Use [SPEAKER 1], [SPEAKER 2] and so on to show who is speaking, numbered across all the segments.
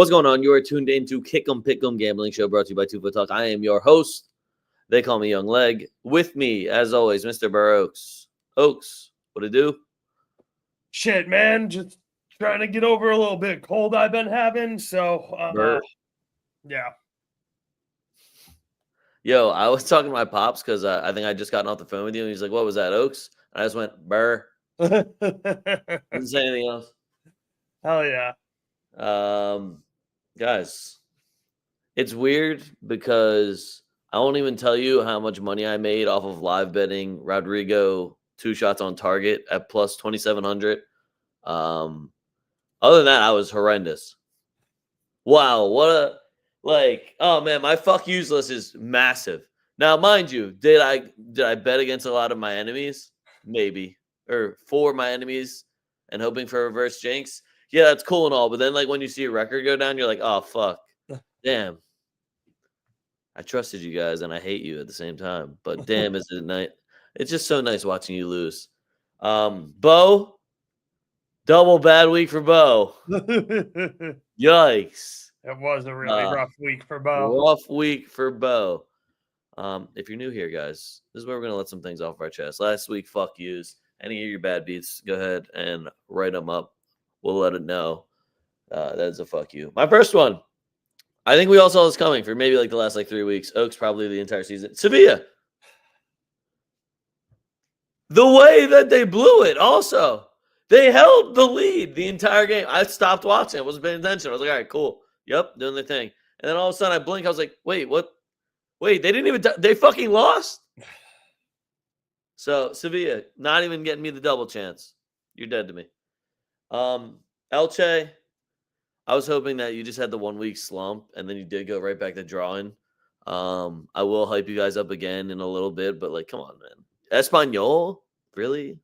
[SPEAKER 1] What's going on? You are tuned in to Kick'em Pick'em Gambling Show brought to you by TwoFootTalk. I am your host. They call me Young Leg. With me, as always, Mr. BurrOaks. Oaks, what it do?
[SPEAKER 2] Shit, man. Just trying to get over a little bit cold I've been having. So, yeah.
[SPEAKER 1] Yo, I was talking to my pops because I think I just gotten off the phone with you. And he's like, what was that, Oaks? And I just went, Burr. Didn't say anything else.
[SPEAKER 2] Hell yeah.
[SPEAKER 1] Guys, it's weird because I won't even tell you how much money I made off of live betting Rodrigo 2 shots on target at plus 2,700. Other than that, I was horrendous. Wow, oh man, my fuck yous list is massive. Now, mind you, did I bet against a lot of my enemies? Maybe. Or for my enemies and hoping for a reverse jinx? Yeah, that's cool and all, but then when you see a record go down, you're like, oh fuck. Damn. I trusted you guys and I hate you at the same time. But damn, is it night? It's just so nice watching you lose. Bo, double bad week for Bo. Yikes.
[SPEAKER 2] It was a really rough week for Bo.
[SPEAKER 1] Rough week for Bo. If you're new here, guys, this is where we're going to let some things off our chest. Last week, fuck yous. Any of your bad beats, go ahead and write them up. We'll let it know. That is a fuck you. My first one. I think we all saw this coming for maybe the last 3 weeks. Oaks probably the entire season. Sevilla. The way that they blew it also. They held the lead the entire game. I stopped watching. I wasn't paying attention. I was like, all right, cool. Yep, doing their thing. And then all of a sudden I blink. I was like, wait, what? Wait, they didn't even they fucking lost? So, Sevilla, not even getting me the double chance. You're dead to me. Elche, I was hoping that you just had the 1 week slump and then you did go right back to drawing. I will hype you guys up again in a little bit, but come on, man. Espanyol, really?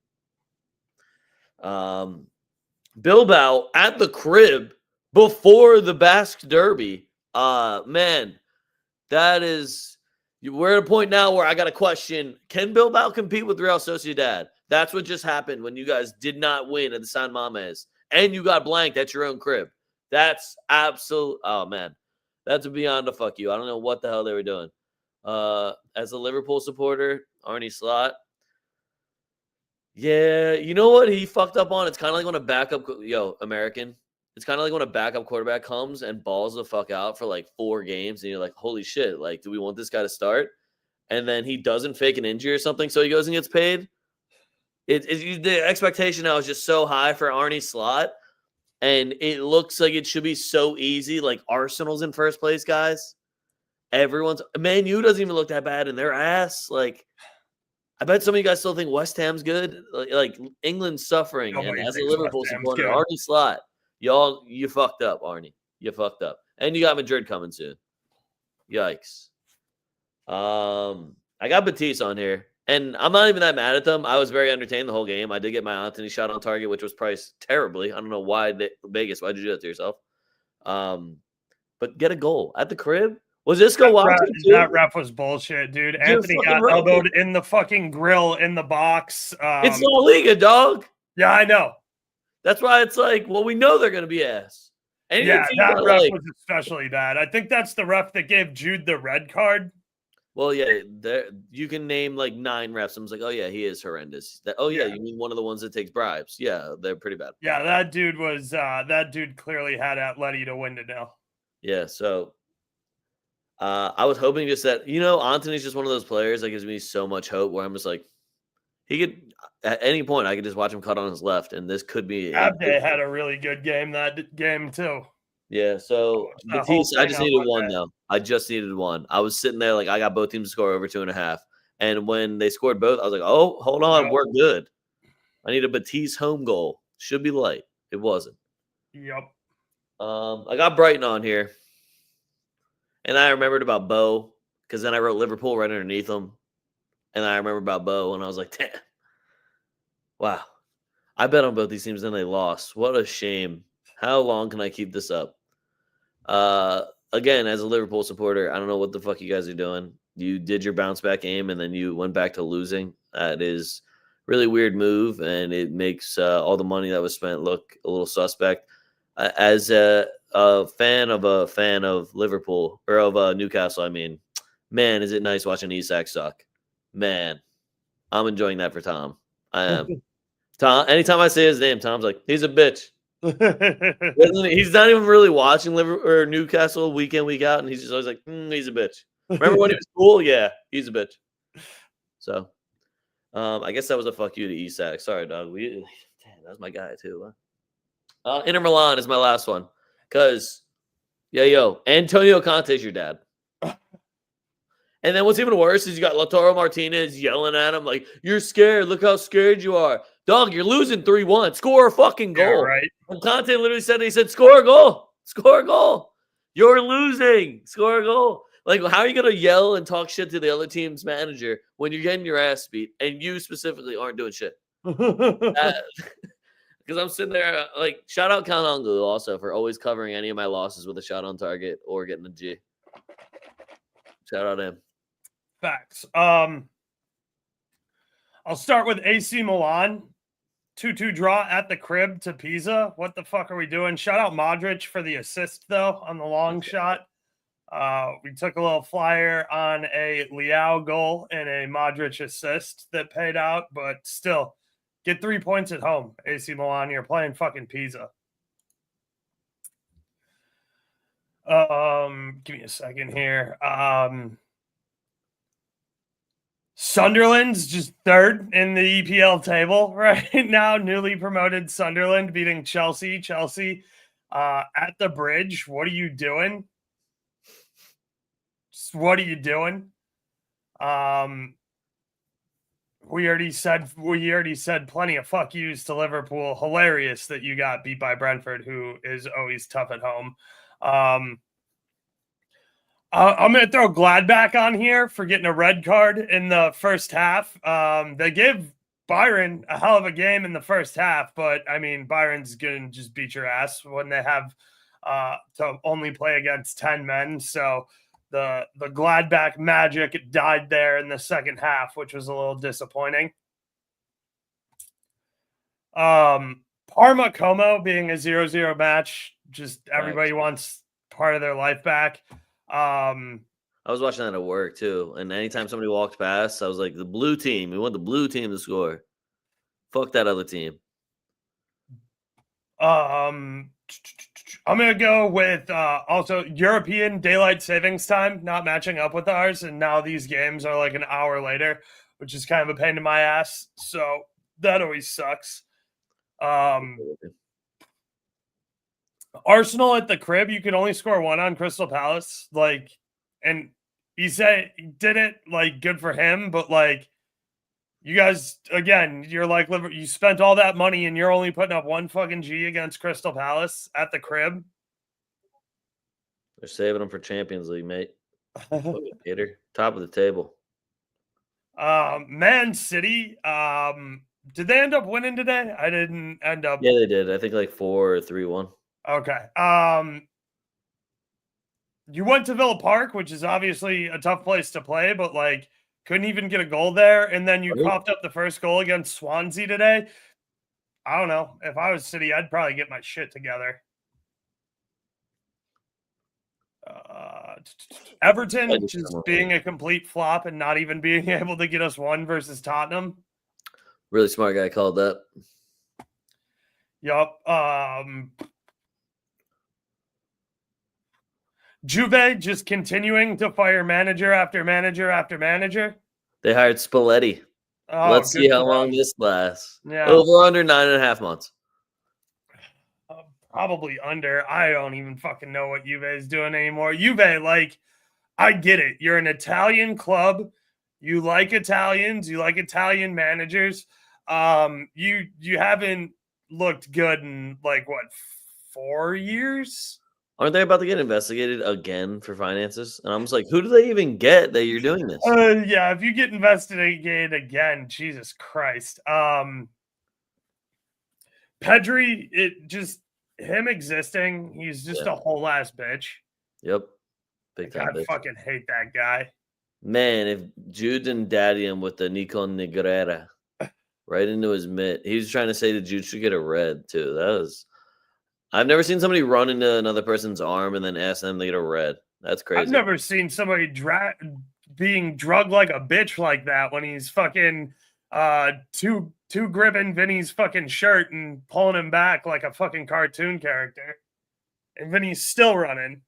[SPEAKER 1] Bilbao at the crib before the Basque Derby. Man, that is, we're at a point now where I got a question. Can Bilbao compete with Real Sociedad? That's what just happened when you guys did not win at the San Mames and you got blanked at your own crib. That's absolute. Oh man, that's beyond a fuck you. I don't know what the hell they were doing. As a Liverpool supporter, Arnie Slot. Yeah, you know what he fucked up on? It's kind of like when a backup, American. It's kind of like when a backup quarterback comes and balls the fuck out for 4 games, and you're like, holy shit, do we want this guy to start? And then he doesn't fake an injury or something, so he goes and gets paid. The expectation now is just so high for Arnie Slot, and it looks like it should be so easy. Arsenal's in first place, guys. Man U doesn't even look that bad in their ass. I bet some of you guys still think West Ham's good. England's suffering.
[SPEAKER 2] Nobody
[SPEAKER 1] And as a
[SPEAKER 2] thinks
[SPEAKER 1] Liverpool
[SPEAKER 2] West Ham's
[SPEAKER 1] supporter,
[SPEAKER 2] good.
[SPEAKER 1] Arnie Slot, you fucked up, Arnie. You fucked up. And you got Madrid coming soon. Yikes. I got Batiste on here. And I'm not even that mad at them. I was very entertained the whole game. I did get my Anthony shot on target, which was priced terribly. I don't know why Vegas. Why'd you do that to yourself? But get a goal at the crib. Was this go watching too?
[SPEAKER 2] That ref was bullshit, dude. Anthony got elbowed in the fucking grill in the box.
[SPEAKER 1] It's La Liga, dog.
[SPEAKER 2] Yeah, I know.
[SPEAKER 1] That's why it's we know they're going to be ass. And
[SPEAKER 2] yeah, that ref was especially bad. I think that's the ref that gave Jude the red card.
[SPEAKER 1] Well, yeah, you can name 9 refs. I was like, oh, yeah, he is horrendous. You mean one of the ones that takes bribes. Yeah, they're pretty bad.
[SPEAKER 2] Yeah, that dude clearly had Atleti to win it now.
[SPEAKER 1] Yeah, so I was hoping just that, Anthony's just one of those players that gives me so much hope where I'm just he could, at any point, I could just watch him cut on his left, and this could be.
[SPEAKER 2] Abde had a really good game that game, too.
[SPEAKER 1] Yeah, so Batiste, I just needed one, though. I just needed one. I was sitting there I got both teams to score over 2.5. And when they scored both, I was like, oh, hold on, we're good. I need a Batiste home goal. Should be light. It wasn't.
[SPEAKER 2] Yep.
[SPEAKER 1] I got Brighton on here. And I remembered about Bo, because then I wrote Liverpool right underneath them. And I remember about Bo, and I was like, damn. Wow. I bet on both these teams, and they lost. What a shame. How long can I keep this up? Again, as a Liverpool supporter, I don't know what the fuck you guys are doing. You did your bounce back game, and then you went back to losing. That is really weird move, and it makes all the money that was spent look a little suspect. as a fan of Liverpool or of Newcastle, I mean, man, is it nice watching Isak suck. Man, I'm enjoying that for Tom. I am. Tom, anytime I say his name, Tom's like, he's a bitch. He's not even really watching Liverpool or Newcastle week in, week out, and he's just always like, he's a bitch. Remember when he was cool? Yeah, he's a bitch. So, I guess that was a fuck you to Isak. Sorry, dog. Damn, that was my guy too. Huh? Inter Milan is my last one because, Antonio Conte's your dad. And then what's even worse is you got Lautaro Martinez yelling at him like, "You're scared. Look how scared you are, dog. You're losing 3-1. Score a fucking goal."
[SPEAKER 2] Yeah, right.
[SPEAKER 1] And Conte literally said, "He said, score a goal. Score a goal. You're losing. Score a goal." Like, how are you gonna yell and talk shit to the other team's manager when you're getting your ass beat and you specifically aren't doing shit? Because I'm sitting there like, shout out Kalangulu also for always covering any of my losses with a shot on target or getting a G. Shout out him.
[SPEAKER 2] Facts. I'll start with AC Milan. 2-2 draw at the crib to Pisa. What the fuck are we doing? Shout out Modric for the assist, though, on the long shot. We took a little flyer on a Leao goal and a Modric assist that paid out, but still, get 3 points at home, AC Milan. You're playing fucking Pisa. Give me a second here. Sunderland's just third in the EPL table right now. Newly promoted Sunderland beating Chelsea. Chelsea at the bridge. What are you doing? What are you doing? We already said plenty of fuck yous to Liverpool. Hilarious that you got beat by Brentford, who is always tough at home. I'm going to throw Gladbach on here for getting a red card in the first half. They gave Byron a hell of a game in the first half, but I mean, Byron's going to just beat your ass when they have to only play against 10 men. So the Gladbach magic died there in the second half, which was a little disappointing. Parma Como being a 0-0 match, just everybody wants part of their life back.
[SPEAKER 1] I was watching that at work too, and anytime somebody walked past, I was like, "The blue team. We want the blue team to score. Fuck that other team."
[SPEAKER 2] I'm gonna go with also European daylight savings time not matching up with ours, and now these games are like an hour later, which is kind of a pain in my ass. So that always sucks. Arsenal at the crib, you can only score one on Crystal Palace. Like, and he said he did it, like, good for him, but like, you guys, again, you're like, you spent all that money and you're only putting up one fucking G against Crystal Palace at the crib.
[SPEAKER 1] They're saving them for Champions League, mate. Hater. Top of the table.
[SPEAKER 2] Man City, did they end up winning today? I didn't end up.
[SPEAKER 1] Yeah, they did. I think like 4 or 3-1.
[SPEAKER 2] Okay. You went to Villa Park, which is obviously a tough place to play, but like couldn't even get a goal there. And then you coughed up the first goal against Swansea today. I don't know. If I was City, I'd probably get my shit together. Everton just being a complete flop and not even being able to get us one versus Tottenham.
[SPEAKER 1] Really smart guy called that.
[SPEAKER 2] Yup. Juve just continuing to fire manager after manager after manager.
[SPEAKER 1] They hired Spalletti.
[SPEAKER 2] Oh,
[SPEAKER 1] let's see how long this lasts.
[SPEAKER 2] Yeah.
[SPEAKER 1] Over under 9.5 months.
[SPEAKER 2] Probably under. I don't even fucking know what Juve is doing anymore. Juve, like, I get it. You're an Italian club. You like Italians. You like Italian managers. You haven't looked good in like what, 4 years?
[SPEAKER 1] Aren't they about to get investigated again for finances? And I'm just like, who do they even get that you're doing this?
[SPEAKER 2] Yeah, if you get investigated again, Jesus Christ. Pedri, it just him existing, he's just a whole ass bitch.
[SPEAKER 1] Yep. Big time bitch.
[SPEAKER 2] I fucking hate that guy.
[SPEAKER 1] Man, if Jude didn't daddy him with the Nico Negrera right into his mitt, he was trying to say that Jude should get a red too. That was I've never seen somebody run into another person's arm and then ask them to get a red. That's crazy.
[SPEAKER 2] I've never seen somebody being drugged like a bitch like that when he's fucking two gripping Vinny's fucking shirt and pulling him back like a fucking cartoon character. And Vinny's still running.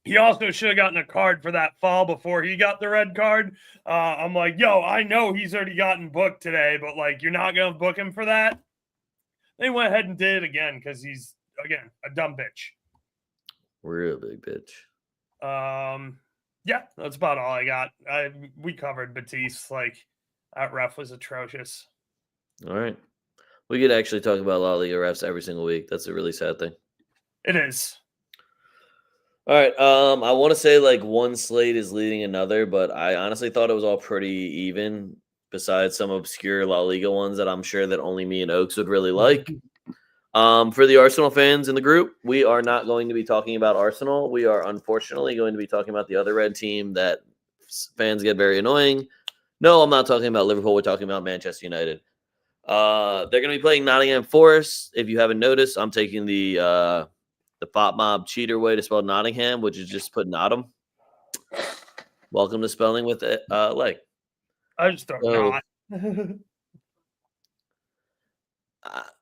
[SPEAKER 2] He also should have gotten a card for that fall before he got the red card. I'm like, yo, I know he's already gotten booked today, but like, you're not going to book him for that? They went ahead and did it again because he's, again, a dumb bitch.
[SPEAKER 1] Real big bitch.
[SPEAKER 2] Yeah, that's about all I got. We covered Batiste. Like, that ref was atrocious.
[SPEAKER 1] All right. We could actually talk about La Liga refs every single week. That's a really sad thing.
[SPEAKER 2] It is.
[SPEAKER 1] All right. I want to say like one slate is leading another, but I honestly thought it was all pretty even, besides some obscure La Liga ones that I'm sure that only me and Oaks would really like. For the Arsenal fans in the group, we are not going to be talking about Arsenal. We are unfortunately going to be talking about the other red team that fans get very annoying. No, I'm not talking about Liverpool. We're talking about Manchester United. They're going to be playing Nottingham Forest. If you haven't noticed, I'm taking the Fop Mob cheater way to spell Nottingham, which is just put Nottingham. Welcome to spelling with leg.
[SPEAKER 2] I just don't know.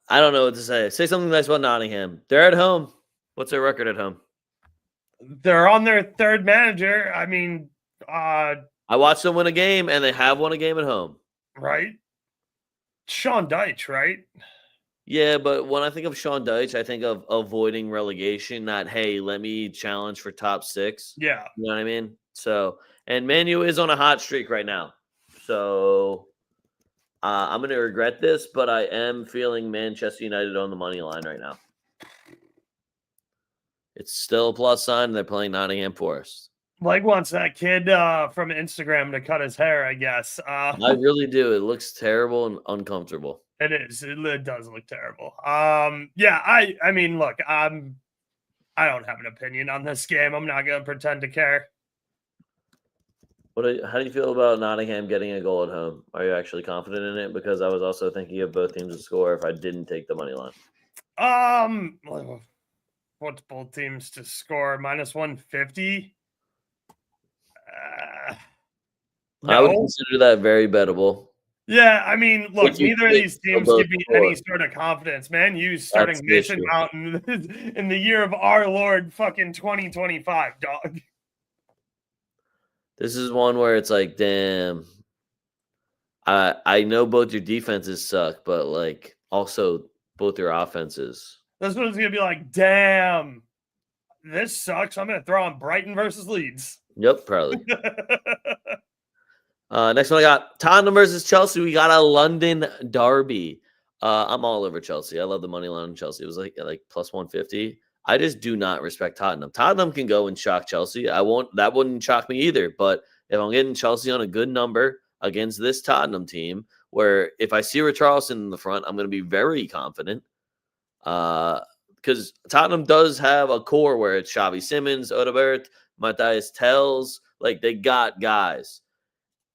[SPEAKER 1] I don't know what to say. Say something nice about Nottingham. They're at home. What's their record at home?
[SPEAKER 2] They're on their third manager. I mean,
[SPEAKER 1] I watched them win a game, and they have won a game at home.
[SPEAKER 2] Right? Sean Dyche, right?
[SPEAKER 1] Yeah, but when I think of Sean Dyche, I think of avoiding relegation, not, hey, let me challenge for top 6.
[SPEAKER 2] Yeah.
[SPEAKER 1] You know what I mean? So, and Man U is on a hot streak right now. So, I'm going to regret this, but I am feeling Manchester United on the money line right now. It's still a plus sign. They're playing Nottingham Forest.
[SPEAKER 2] Leg wants that kid from Instagram to cut his hair, I guess.
[SPEAKER 1] I really do. It looks terrible and uncomfortable.
[SPEAKER 2] It is. It does look terrible. Yeah, I mean, look, I don't have an opinion on this game. I'm not going to pretend to care.
[SPEAKER 1] How do you feel about Nottingham getting a goal at home? Are you actually confident in it? Because I was also thinking of both teams to score if I didn't take the money line.
[SPEAKER 2] What's both teams to score? Minus 150? No.
[SPEAKER 1] I would consider that very bettable.
[SPEAKER 2] Yeah, I mean, look, neither of these teams give me any sort of confidence, man. You starting Mason Mountain in the year of our Lord fucking 2025, dog.
[SPEAKER 1] This is one where it's like, damn. I know both your defenses suck, but like also both your offenses.
[SPEAKER 2] This one's gonna be like, damn, this sucks. I'm gonna throw on Brighton versus Leeds.
[SPEAKER 1] Yep, probably. Next one I got Tottenham versus Chelsea. We got a London derby. I'm all over Chelsea. I love the money line on Chelsea. It was like plus 150. I just do not respect Tottenham. Tottenham can go and shock Chelsea. That wouldn't shock me either. But if I'm getting Chelsea on a good number against this Tottenham team, where if I see Richarlison in the front, I'm going to be very confident. Because Tottenham does have a core where it's Xavi Simons, Odegaard, Matthias Tells. Like, they got guys.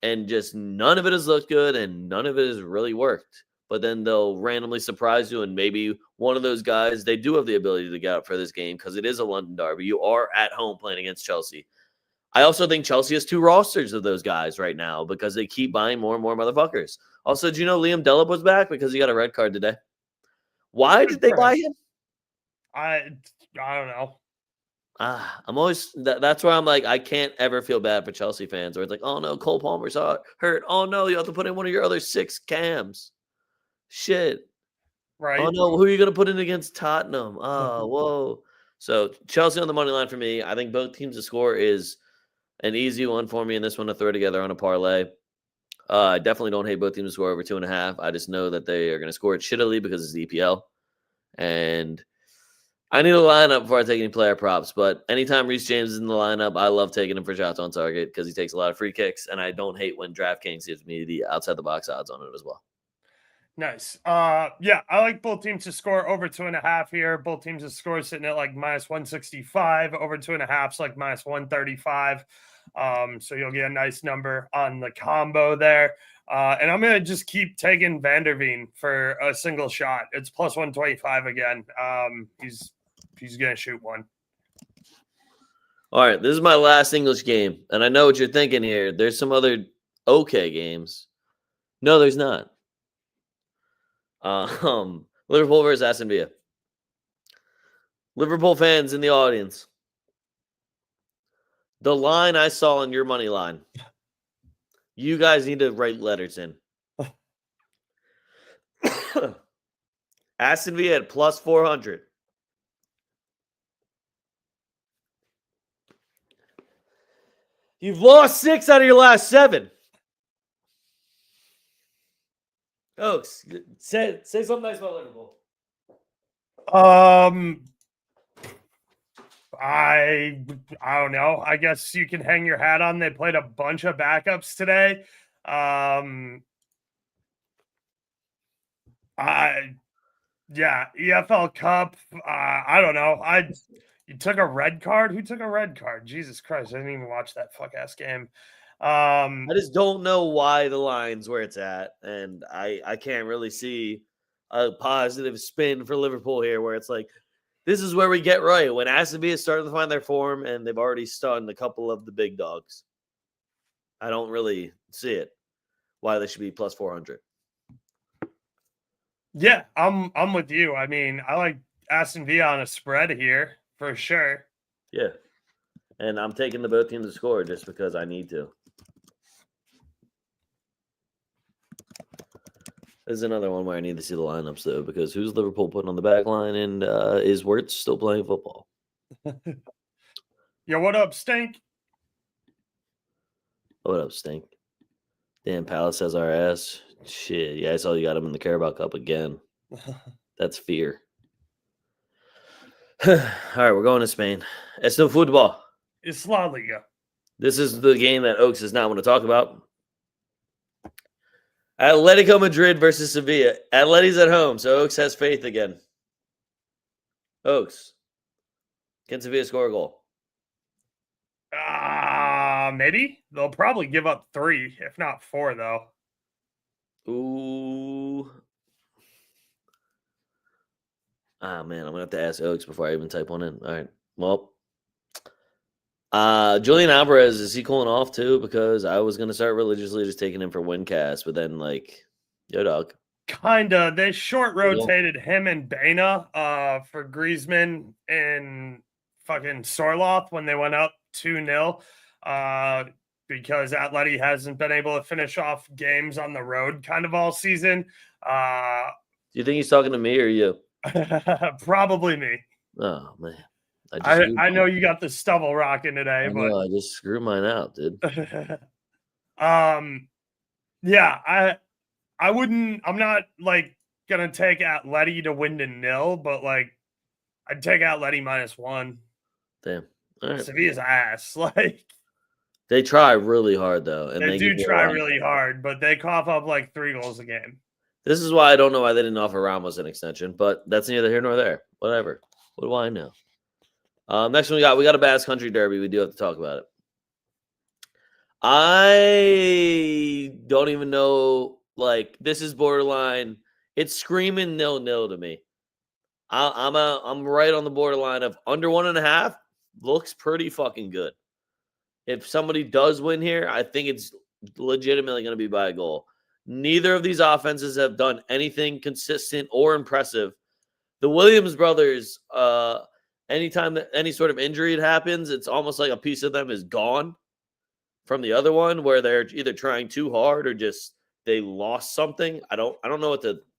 [SPEAKER 1] And just none of it has looked good and none of it has really worked. But then they'll randomly surprise you, and maybe one of those guys, they do have the ability to get up for this game because it is a London derby. You are at home playing against Chelsea. I also think Chelsea has 2 rosters of those guys right now because they keep buying more and more motherfuckers. Also, did you know Liam Delap was back because he got a red card today? Why did they buy him?
[SPEAKER 2] I don't know.
[SPEAKER 1] I'm always that's where I'm like, I can't ever feel bad for Chelsea fans where it's like, oh no, Cole Palmer's hurt. Oh no, you have to put in one of your other 6 cams. Shit.
[SPEAKER 2] Right.
[SPEAKER 1] Oh no, who are you gonna put in against Tottenham? Oh, whoa. So Chelsea on the money line for me. I think both teams to score is an easy one for me, and this one to throw together on a parlay. I definitely don't hate both teams to score over 2.5. I just know that they are going to score it shittily because it's the EPL. And I need a lineup before I take any player props. But anytime Reece James is in the lineup, I love taking him for shots on target because he takes a lot of free kicks. And I don't hate when DraftKings gives me the outside the box odds on it as well.
[SPEAKER 2] Nice. Yeah, I like both teams to score over 2.5 here. Both teams to score sitting at like minus 165. Over 2.5's like minus 135. So you'll get a nice number on the combo there. And I'm going to just keep taking Van der Veen for a single shot. It's plus 125 again. He's going to shoot one.
[SPEAKER 1] All right, this is my last English game, and I know what you're thinking here. There's some other okay games. No, there's not. Liverpool versus Aston Villa. Liverpool fans in the audience. The line I saw in your money line. You guys need to write letters in. Aston Villa at plus 400. You've lost 6 out of your last 7. Oaks, say something nice about Liverpool.
[SPEAKER 2] I don't know. I guess you can hang your hat on. They played a bunch of backups today. EFL Cup. I don't know. You took a red card? Who took a red card? Jesus Christ. I didn't even watch that fuck ass game.
[SPEAKER 1] I just don't know why the line's where it's at. And I can't really see a positive spin for Liverpool here where it's like, this is where we get right. When Aston Villa is starting to find their form and they've already stunned a couple of the big dogs. I don't really see it. Why they should be plus 400.
[SPEAKER 2] Yeah, I'm with you. I mean, I like Aston Villa on a spread here for sure.
[SPEAKER 1] Yeah. And I'm taking the both teams to score just because I need to. There's another one where I need to see the lineups, though, because who's Liverpool putting on the back line, and is Wirtz still playing football?
[SPEAKER 2] Yo, what up, Stink?
[SPEAKER 1] What up, Stink? Damn, Palace has our ass. Shit, yeah, I saw you got him in the Carabao Cup again. That's fear. All right, we're going to Spain. It's no football.
[SPEAKER 2] It's La Liga.
[SPEAKER 1] This is the game that Oaks does not want to talk about. Atletico Madrid versus Sevilla. Atleti's at home, so Oaks has faith again. Oaks, can Sevilla score a goal?
[SPEAKER 2] Maybe. They'll probably give up 3, if not 4, though.
[SPEAKER 1] Ooh. Ah, man, I'm going to have to ask Oaks before I even type one in. All right. Well, Julian Alvarez, is he cooling off too? Because I was going to start religiously just taking him for Wincast, but then, like, yo, dog.
[SPEAKER 2] Kinda. They short rotated him and Baina for Griezmann and fucking Sorloth when they went up 2-0 because Atleti hasn't been able to finish off games on the road kind of all season.
[SPEAKER 1] Do you think he's talking to me or you?
[SPEAKER 2] Probably me.
[SPEAKER 1] Oh, man.
[SPEAKER 2] I know you got the stubble rocking today, but
[SPEAKER 1] I just screwed mine out, dude.
[SPEAKER 2] Yeah, I'm not like gonna take Atleti to win to 0, but like I'd take Atleti -1.
[SPEAKER 1] Damn. All right.
[SPEAKER 2] Sevilla's ass. Like
[SPEAKER 1] they try really hard though, and
[SPEAKER 2] they do try really hard, but they cough up like 3 goals a game.
[SPEAKER 1] This is why I don't know why they didn't offer Ramos an extension, but that's neither here nor there. Whatever. What do I know? Next one we got a Basque Country Derby. We do have to talk about it. I don't even know. Like, this is borderline. It's screaming 0-0 to me. I'm right on the borderline of under 1.5. Looks pretty fucking good. If somebody does win here, I think it's legitimately going to be by a goal. Neither of these offenses have done anything consistent or impressive. The Williams brothers, anytime that any sort of injury happens, it's almost like a piece of them is gone from the other one, where they're either trying too hard or just they lost something. I don't know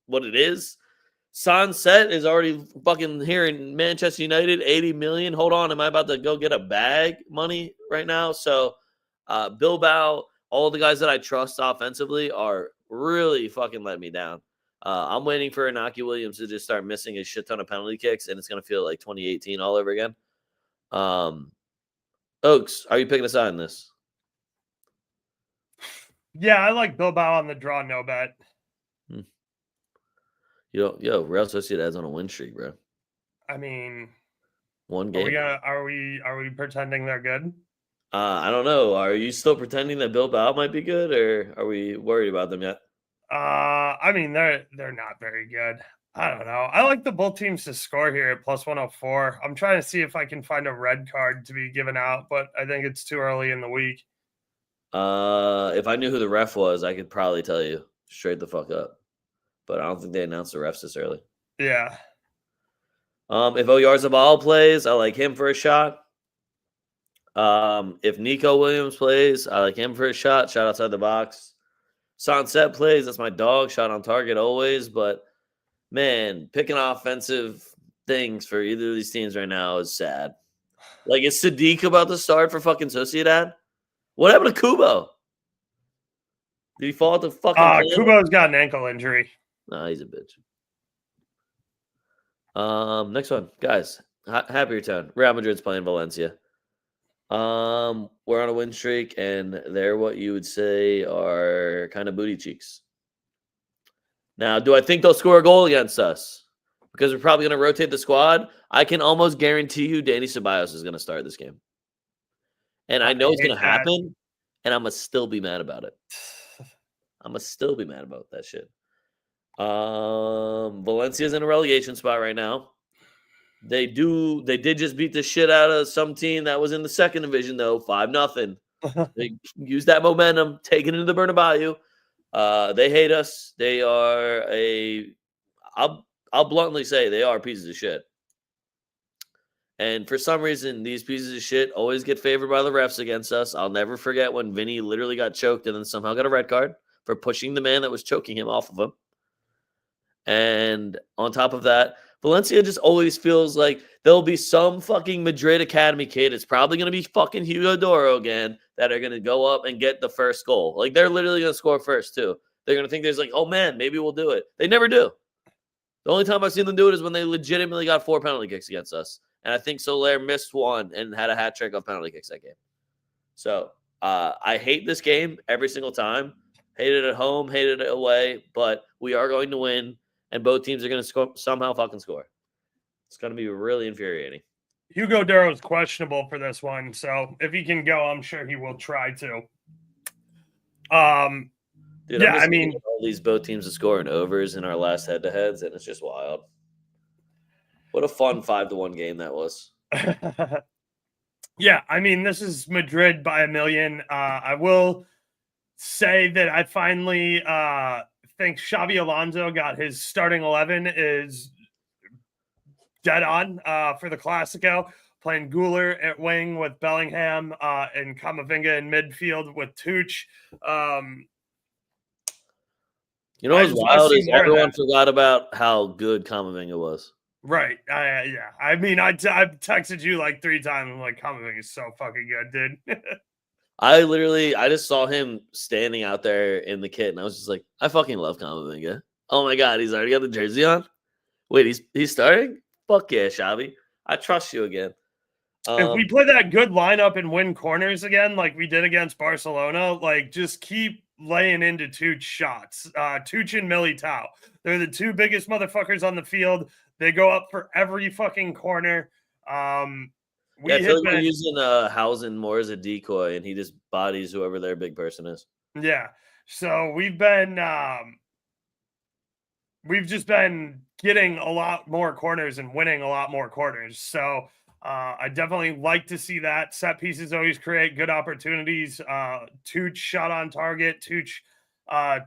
[SPEAKER 1] what it is. Sunset is already fucking here in Manchester United, 80 million. Hold on, am I about to go get a bag money right now? So Bilbao, all the guys that I trust offensively are really fucking letting me down. I'm waiting for Inaki Williams to just start missing a shit ton of penalty kicks, and it's going to feel like 2018 all over again. Oaks, are you picking a side in this?
[SPEAKER 2] Yeah, I like Bilbao on the draw, no bet.
[SPEAKER 1] Real Sociedad's on a win streak, bro.
[SPEAKER 2] I mean,
[SPEAKER 1] one game.
[SPEAKER 2] Are we pretending they're good?
[SPEAKER 1] I don't know. Are you still pretending that Bilbao might be good, or are we worried about them yet?
[SPEAKER 2] I mean, they're not very good. I don't know. I like the both teams to score here at plus 104. I'm trying to see if I can find a red card to be given out, but I think it's too early in the week.
[SPEAKER 1] If I knew who the ref was, I could probably tell you straight the fuck up. But I don't think they announced the refs this early.
[SPEAKER 2] Yeah.
[SPEAKER 1] If Oyarzabal plays, I like him for a shot. If Nico Williams plays, I like him for a shot outside the box. Sunset plays, that's my dog, shot on target always. But man, picking offensive things for either of these teams right now is sad. Like, is Sadiq about to start for fucking Sociedad? What happened to Kubo? Did he fall at the fucking planet?
[SPEAKER 2] Kubo's got an ankle injury.
[SPEAKER 1] Nah, he's a bitch. Next one, guys. Happy return. Real Madrid's playing Valencia. We're on a win streak, and they're what you would say are kind of booty cheeks. Now, do I think they'll score a goal against us? Because we're probably going to rotate the squad. I can almost guarantee you Danny Ceballos is going to start this game. And I know it's going to happen, and I'm going to still be mad about it. I'm going to still be mad about that shit. Valencia's in a relegation spot right now. They did just beat the shit out of some team that was in the second division, though, 5-0. They used that momentum, take it into the Bernabeu. They hate us. They are I'll bluntly say they are pieces of shit. And for some reason, these pieces of shit always get favored by the refs against us. I'll never forget when Vini literally got choked and then somehow got a red card for pushing the man that was choking him off of him. And on top of that, Valencia just always feels like there'll be some fucking Madrid Academy kid. It's probably going to be fucking Hugo Doro again that are going to go up and get the first goal. Like, they're literally going to score first, too. They're going to think there's like, oh, man, maybe we'll do it. They never do. The only time I've seen them do it is when they legitimately got 4 penalty kicks against us. And I think Soler missed one and had a hat trick of penalty kicks that game. So I hate this game every single time. Hate it at home, hate it away. But we are going to win. And both teams are going to somehow fucking score. It's going to be really infuriating.
[SPEAKER 2] Hugo Duro is questionable for this one, so if he can go, I'm sure he will try to.
[SPEAKER 1] Dude, yeah, I mean, all these both teams are scoring overs in our last head-to-heads, and it's just wild. What a fun 5-1 game that was.
[SPEAKER 2] Yeah, I mean, this is Madrid by a million. I will say that I finally think Xabi Alonso got his starting 11 is dead on for the Clasico, playing Güler at wing with Bellingham and Camavinga in midfield with Tuch.
[SPEAKER 1] You know what's wild is everyone forgot about how good Camavinga was.
[SPEAKER 2] Right. Yeah. I mean, I've texted you like 3 times. I'm like, Camavinga is so fucking good, dude.
[SPEAKER 1] I just saw him standing out there in the kit, and I was just like, I fucking love Camavinga. Oh my god, he's already got the jersey on. Wait, he's starting? Fuck yeah, Xavi. I trust you again.
[SPEAKER 2] If we play that good lineup and win corners again, like we did against Barcelona, like just keep laying into Tuch shots. Tuch and Militao. They're the 2 biggest motherfuckers on the field. They go up for every fucking corner.
[SPEAKER 1] I feel like we're using Hausen more as a decoy, and he just bodies whoever their big person is.
[SPEAKER 2] Yeah. So we've just been getting a lot more corners and winning a lot more corners. So I definitely like to see that. Set pieces always create good opportunities. Tuch shot on target. Tuch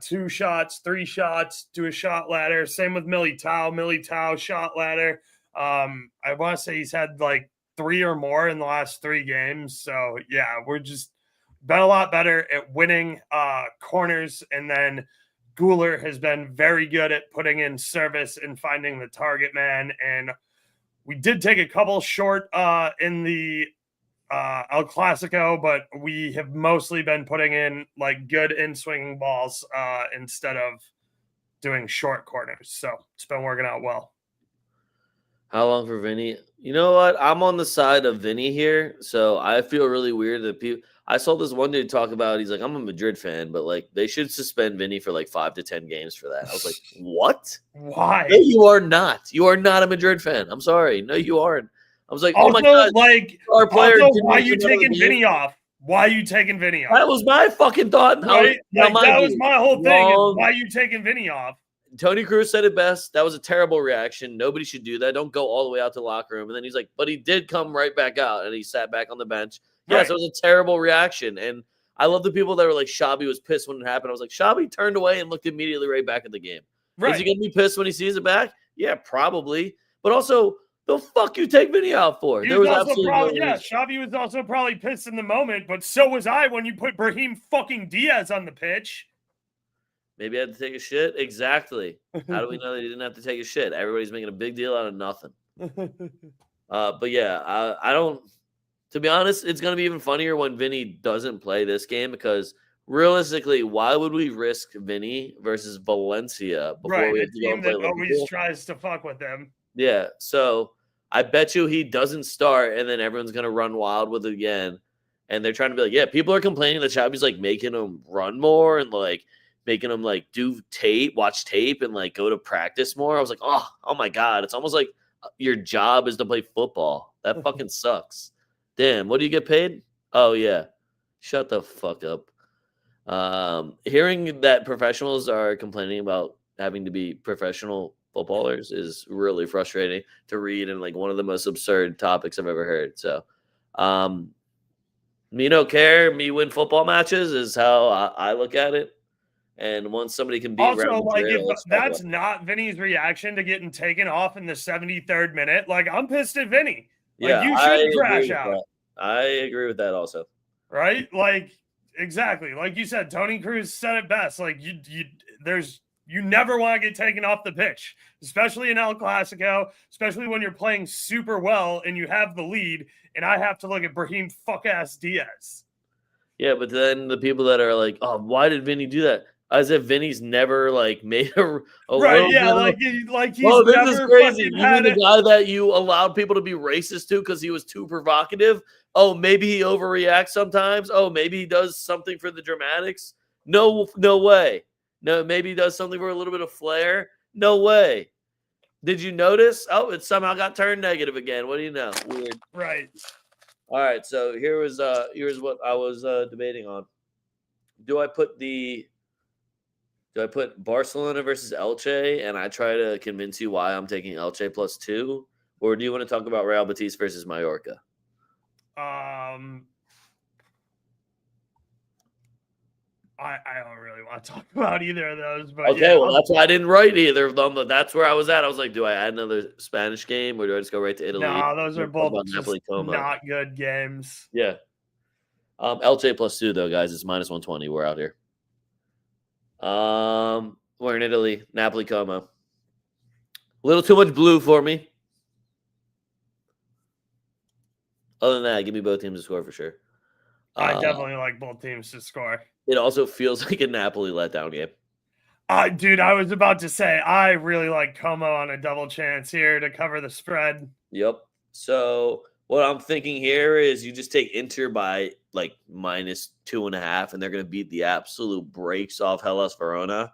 [SPEAKER 2] 2 shots, 3 shots, do a shot ladder. Same with Militao. Militao shot ladder. I want to say he's had like 3 or more in the last 3 games. So yeah, we're just been a lot better at winning corners. And then Güler has been very good at putting in service and finding the target man. And we did take a couple short in the El Clasico, but we have mostly been putting in like good in-swinging balls instead of doing short corners. So it's been working out well.
[SPEAKER 1] How long for Vinny? You know what? I'm on the side of Vinny here, so I feel really weird that people. I saw this one dude talk about. He's like, I'm a Madrid fan, but like they should suspend Vinny for like 5 to 10 games for that. I was like, what?
[SPEAKER 2] Why?
[SPEAKER 1] No, you are not. You are not a Madrid fan. I'm sorry. No, you aren't. I was like,
[SPEAKER 2] also,
[SPEAKER 1] oh my god,
[SPEAKER 2] like
[SPEAKER 1] our player.
[SPEAKER 2] Also, why are you taking Vinny off? Why are you taking Vini off?
[SPEAKER 1] That was my fucking thought.
[SPEAKER 2] Right?
[SPEAKER 1] Now,
[SPEAKER 2] That was my whole thing. Is why are you taking Vini off?
[SPEAKER 1] Tony Cruz said it best. That was a terrible reaction. Nobody should do that. Don't go all the way out to the locker room. And then he's like, but he did come right back out, and he sat back on the bench.
[SPEAKER 2] Right.
[SPEAKER 1] Yes, it was a terrible reaction. And I love the people that were like, Shabby was pissed when it happened. I was like, Shabby turned away and looked immediately right back at the game.
[SPEAKER 2] Right.
[SPEAKER 1] Is he going to be pissed when he sees it back? Yeah, probably. But also, the fuck you take Vini out for?
[SPEAKER 2] There was absolutely Shabby was also probably pissed in the moment, but so was I when you put Brahim fucking Diaz on the pitch.
[SPEAKER 1] Maybe I had to take a shit? Exactly. How do we know that he didn't have to take a shit? Everybody's making a big deal out of nothing. But yeah, I don't – to be honest, it's going to be even funnier when Vinny doesn't play this game because realistically, why would we risk Vinny versus Valencia before we have to go and play
[SPEAKER 2] that always tries to fuck with them.
[SPEAKER 1] Yeah, so I bet you he doesn't start and then everyone's going to run wild with it again. And they're trying to be like, yeah, people are complaining that Shabby's like making him run more and like – making them like do tape, watch tape, and like go to practice more. I was like, oh my God. It's almost like your job is to play football. That fucking sucks. Damn, what do you get paid? Oh yeah. Shut the fuck up. Hearing that professionals are complaining about having to be professional footballers is really frustrating to read and like one of the most absurd topics I've ever heard. So me don't care. Me win football matches is how I look at it. And once somebody can beat
[SPEAKER 2] also, like, if that's not Vinny's reaction to getting taken off in the 73rd minute, like, I'm pissed at Vinny. Like,
[SPEAKER 1] yeah,
[SPEAKER 2] you should crash out.
[SPEAKER 1] I agree with that also.
[SPEAKER 2] Right? Like, exactly. Like you said, Tony Cruz said it best. Like, you never want to get taken off the pitch, especially in El Clasico, especially when you're playing super well and you have the lead, and I have to look at Brahim fuck-ass Diaz.
[SPEAKER 1] Yeah, but then the people that are like, oh, why did Vinny do that? As if Vinny's never like made a
[SPEAKER 2] right, yeah, like he's
[SPEAKER 1] this is crazy. You mean the guy that you allowed people to be racist to because he was too provocative? Oh, maybe he overreacts sometimes. Oh, maybe he does something for the dramatics. No way. No, maybe he does something for a little bit of flair. No way. Did you notice? Oh, it somehow got turned negative again. What do you know? Weird.
[SPEAKER 2] Right.
[SPEAKER 1] All right. So here's what I was debating on. Do I put Barcelona versus Elche and I try to convince you why I'm taking Elche +2? Or do you want to talk about Real Betis versus Mallorca?
[SPEAKER 2] I don't really want to talk about either of those. But
[SPEAKER 1] okay, yeah, well, that's why I didn't write either of them. But that's where I was at. I was like, do I add another Spanish game or do I just go right to Italy?
[SPEAKER 2] No, those are both not good games.
[SPEAKER 1] Yeah. Elche +2, though, guys. It's -120. We're out here. We're in Italy. Napoli Como. A little too much blue for me. Other than that, give me both teams to score for sure.
[SPEAKER 2] I definitely like both teams to score.
[SPEAKER 1] It also feels like a Napoli letdown game.
[SPEAKER 2] Dude, I was about to say, I really like Como on a double chance here to cover the spread.
[SPEAKER 1] Yep. So what I'm thinking here is you just take Inter by like -2.5, and they're going to beat the absolute brakes off Hellas Verona.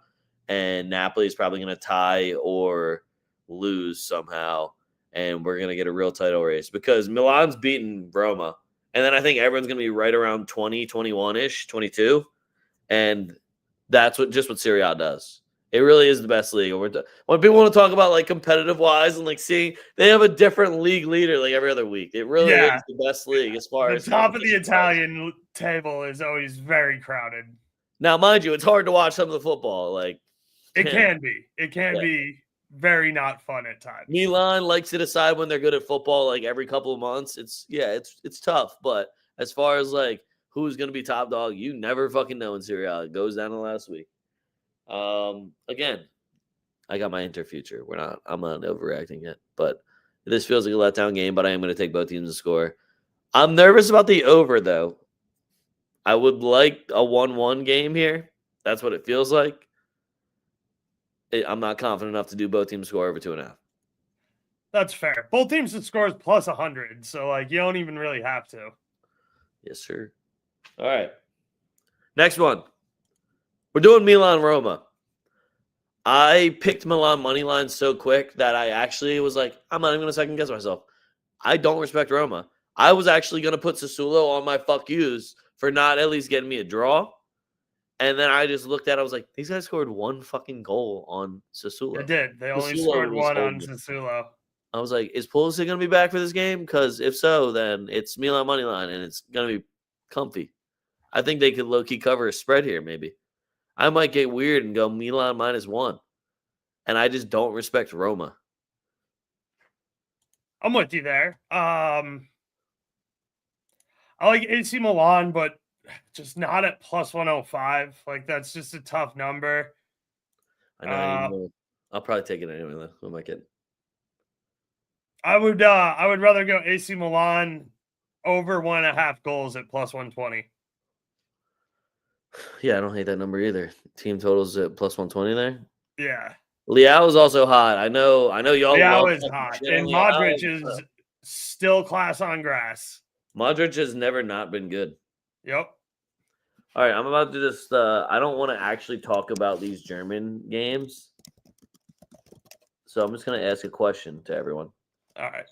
[SPEAKER 1] And Napoli is probably going to tie or lose somehow. And we're going to get a real title race because Milan's beaten Roma. And then I think everyone's going to be right around 20, 21-ish, 22. And that's what Serie A does. It really is the best league. When people want to talk about like competitive wise and like seeing they have a different league leader like every other week. It really is the best league as far as
[SPEAKER 2] the top of the Italian table is always very crowded.
[SPEAKER 1] Now, mind you, it's hard to watch some of the football. Like
[SPEAKER 2] it can be. It can be very not fun at times.
[SPEAKER 1] Milan likes to decide when they're good at football like every couple of months. It's tough, but as far as like who's going to be top dog, you never fucking know in Serie A. It goes down to last week. Again, I got my Inter future. I'm not overreacting yet, but this feels like a letdown game, but I am going to take both teams to score. I'm nervous about the over though. I would like a 1-1 game here. That's what it feels like. I'm not confident enough to do both teams score over 2.5.
[SPEAKER 2] That's fair. Both teams to score is +100, so like you don't even really have to.
[SPEAKER 1] Yes, sir. All right. Next one. We're doing Milan-Roma. I picked Milan money line so quick that I actually was like, I'm not even going to second guess myself. I don't respect Roma. I was actually going to put Sassuolo on my fuck yous for not at least getting me a draw. And then I just looked at it. I was like, these guys scored one fucking goal on Sassuolo.
[SPEAKER 2] They did. They only
[SPEAKER 1] Sassuolo
[SPEAKER 2] scored
[SPEAKER 1] was
[SPEAKER 2] one on
[SPEAKER 1] holding it.
[SPEAKER 2] Sassuolo.
[SPEAKER 1] I was like, is Pulisic going to be back for this game? Because if so, then it's Milan money line, and it's going to be comfy. I think they could low-key cover a spread here, maybe. I might get weird and go Milan -1. And I just don't respect Roma.
[SPEAKER 2] I'm with you there. I like AC Milan, but just not at +105. Like, that's just a tough number.
[SPEAKER 1] I know. I'll probably take it anyway, though. What am I kidding?
[SPEAKER 2] I would rather go AC Milan over 1.5 goals at +120.
[SPEAKER 1] Yeah, I don't hate that number either. Team totals at +120 there.
[SPEAKER 2] Yeah.
[SPEAKER 1] Leao is also hot. I know y'all
[SPEAKER 2] Leao
[SPEAKER 1] love
[SPEAKER 2] is hot. And Modric is still class on grass.
[SPEAKER 1] Modric has never not been good.
[SPEAKER 2] Yep.
[SPEAKER 1] All right, I'm about to just I don't want to actually talk about these German games. So I'm just going to ask a question to everyone.
[SPEAKER 2] All right.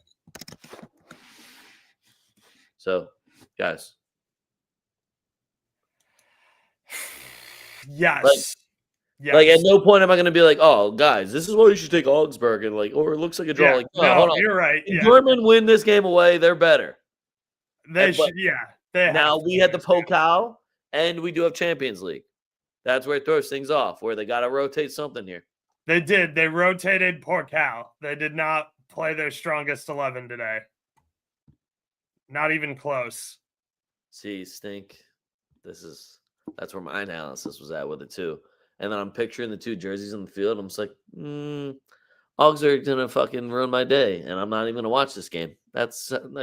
[SPEAKER 1] So, guys.
[SPEAKER 2] Yes.
[SPEAKER 1] Like at no point am I going to be like, "Oh, guys, this is why you should take Augsburg," and like, or it looks like a draw.
[SPEAKER 2] Yeah,
[SPEAKER 1] like,
[SPEAKER 2] no,
[SPEAKER 1] hold on.
[SPEAKER 2] you're right.
[SPEAKER 1] If German win this game away, they're better.
[SPEAKER 2] They should. Yeah.
[SPEAKER 1] Now we had the Pokal, and we do have Champions League. That's where it throws things off, where they got to rotate something here.
[SPEAKER 2] They did. They rotated Porcal. They did not play their strongest 11 today. Not even close.
[SPEAKER 1] See, stink. That's where my analysis was at with it too. And then I'm picturing the two jerseys on the field. I'm just like, Augsburg's gonna fucking ruin my day, and I'm not even gonna watch this game. That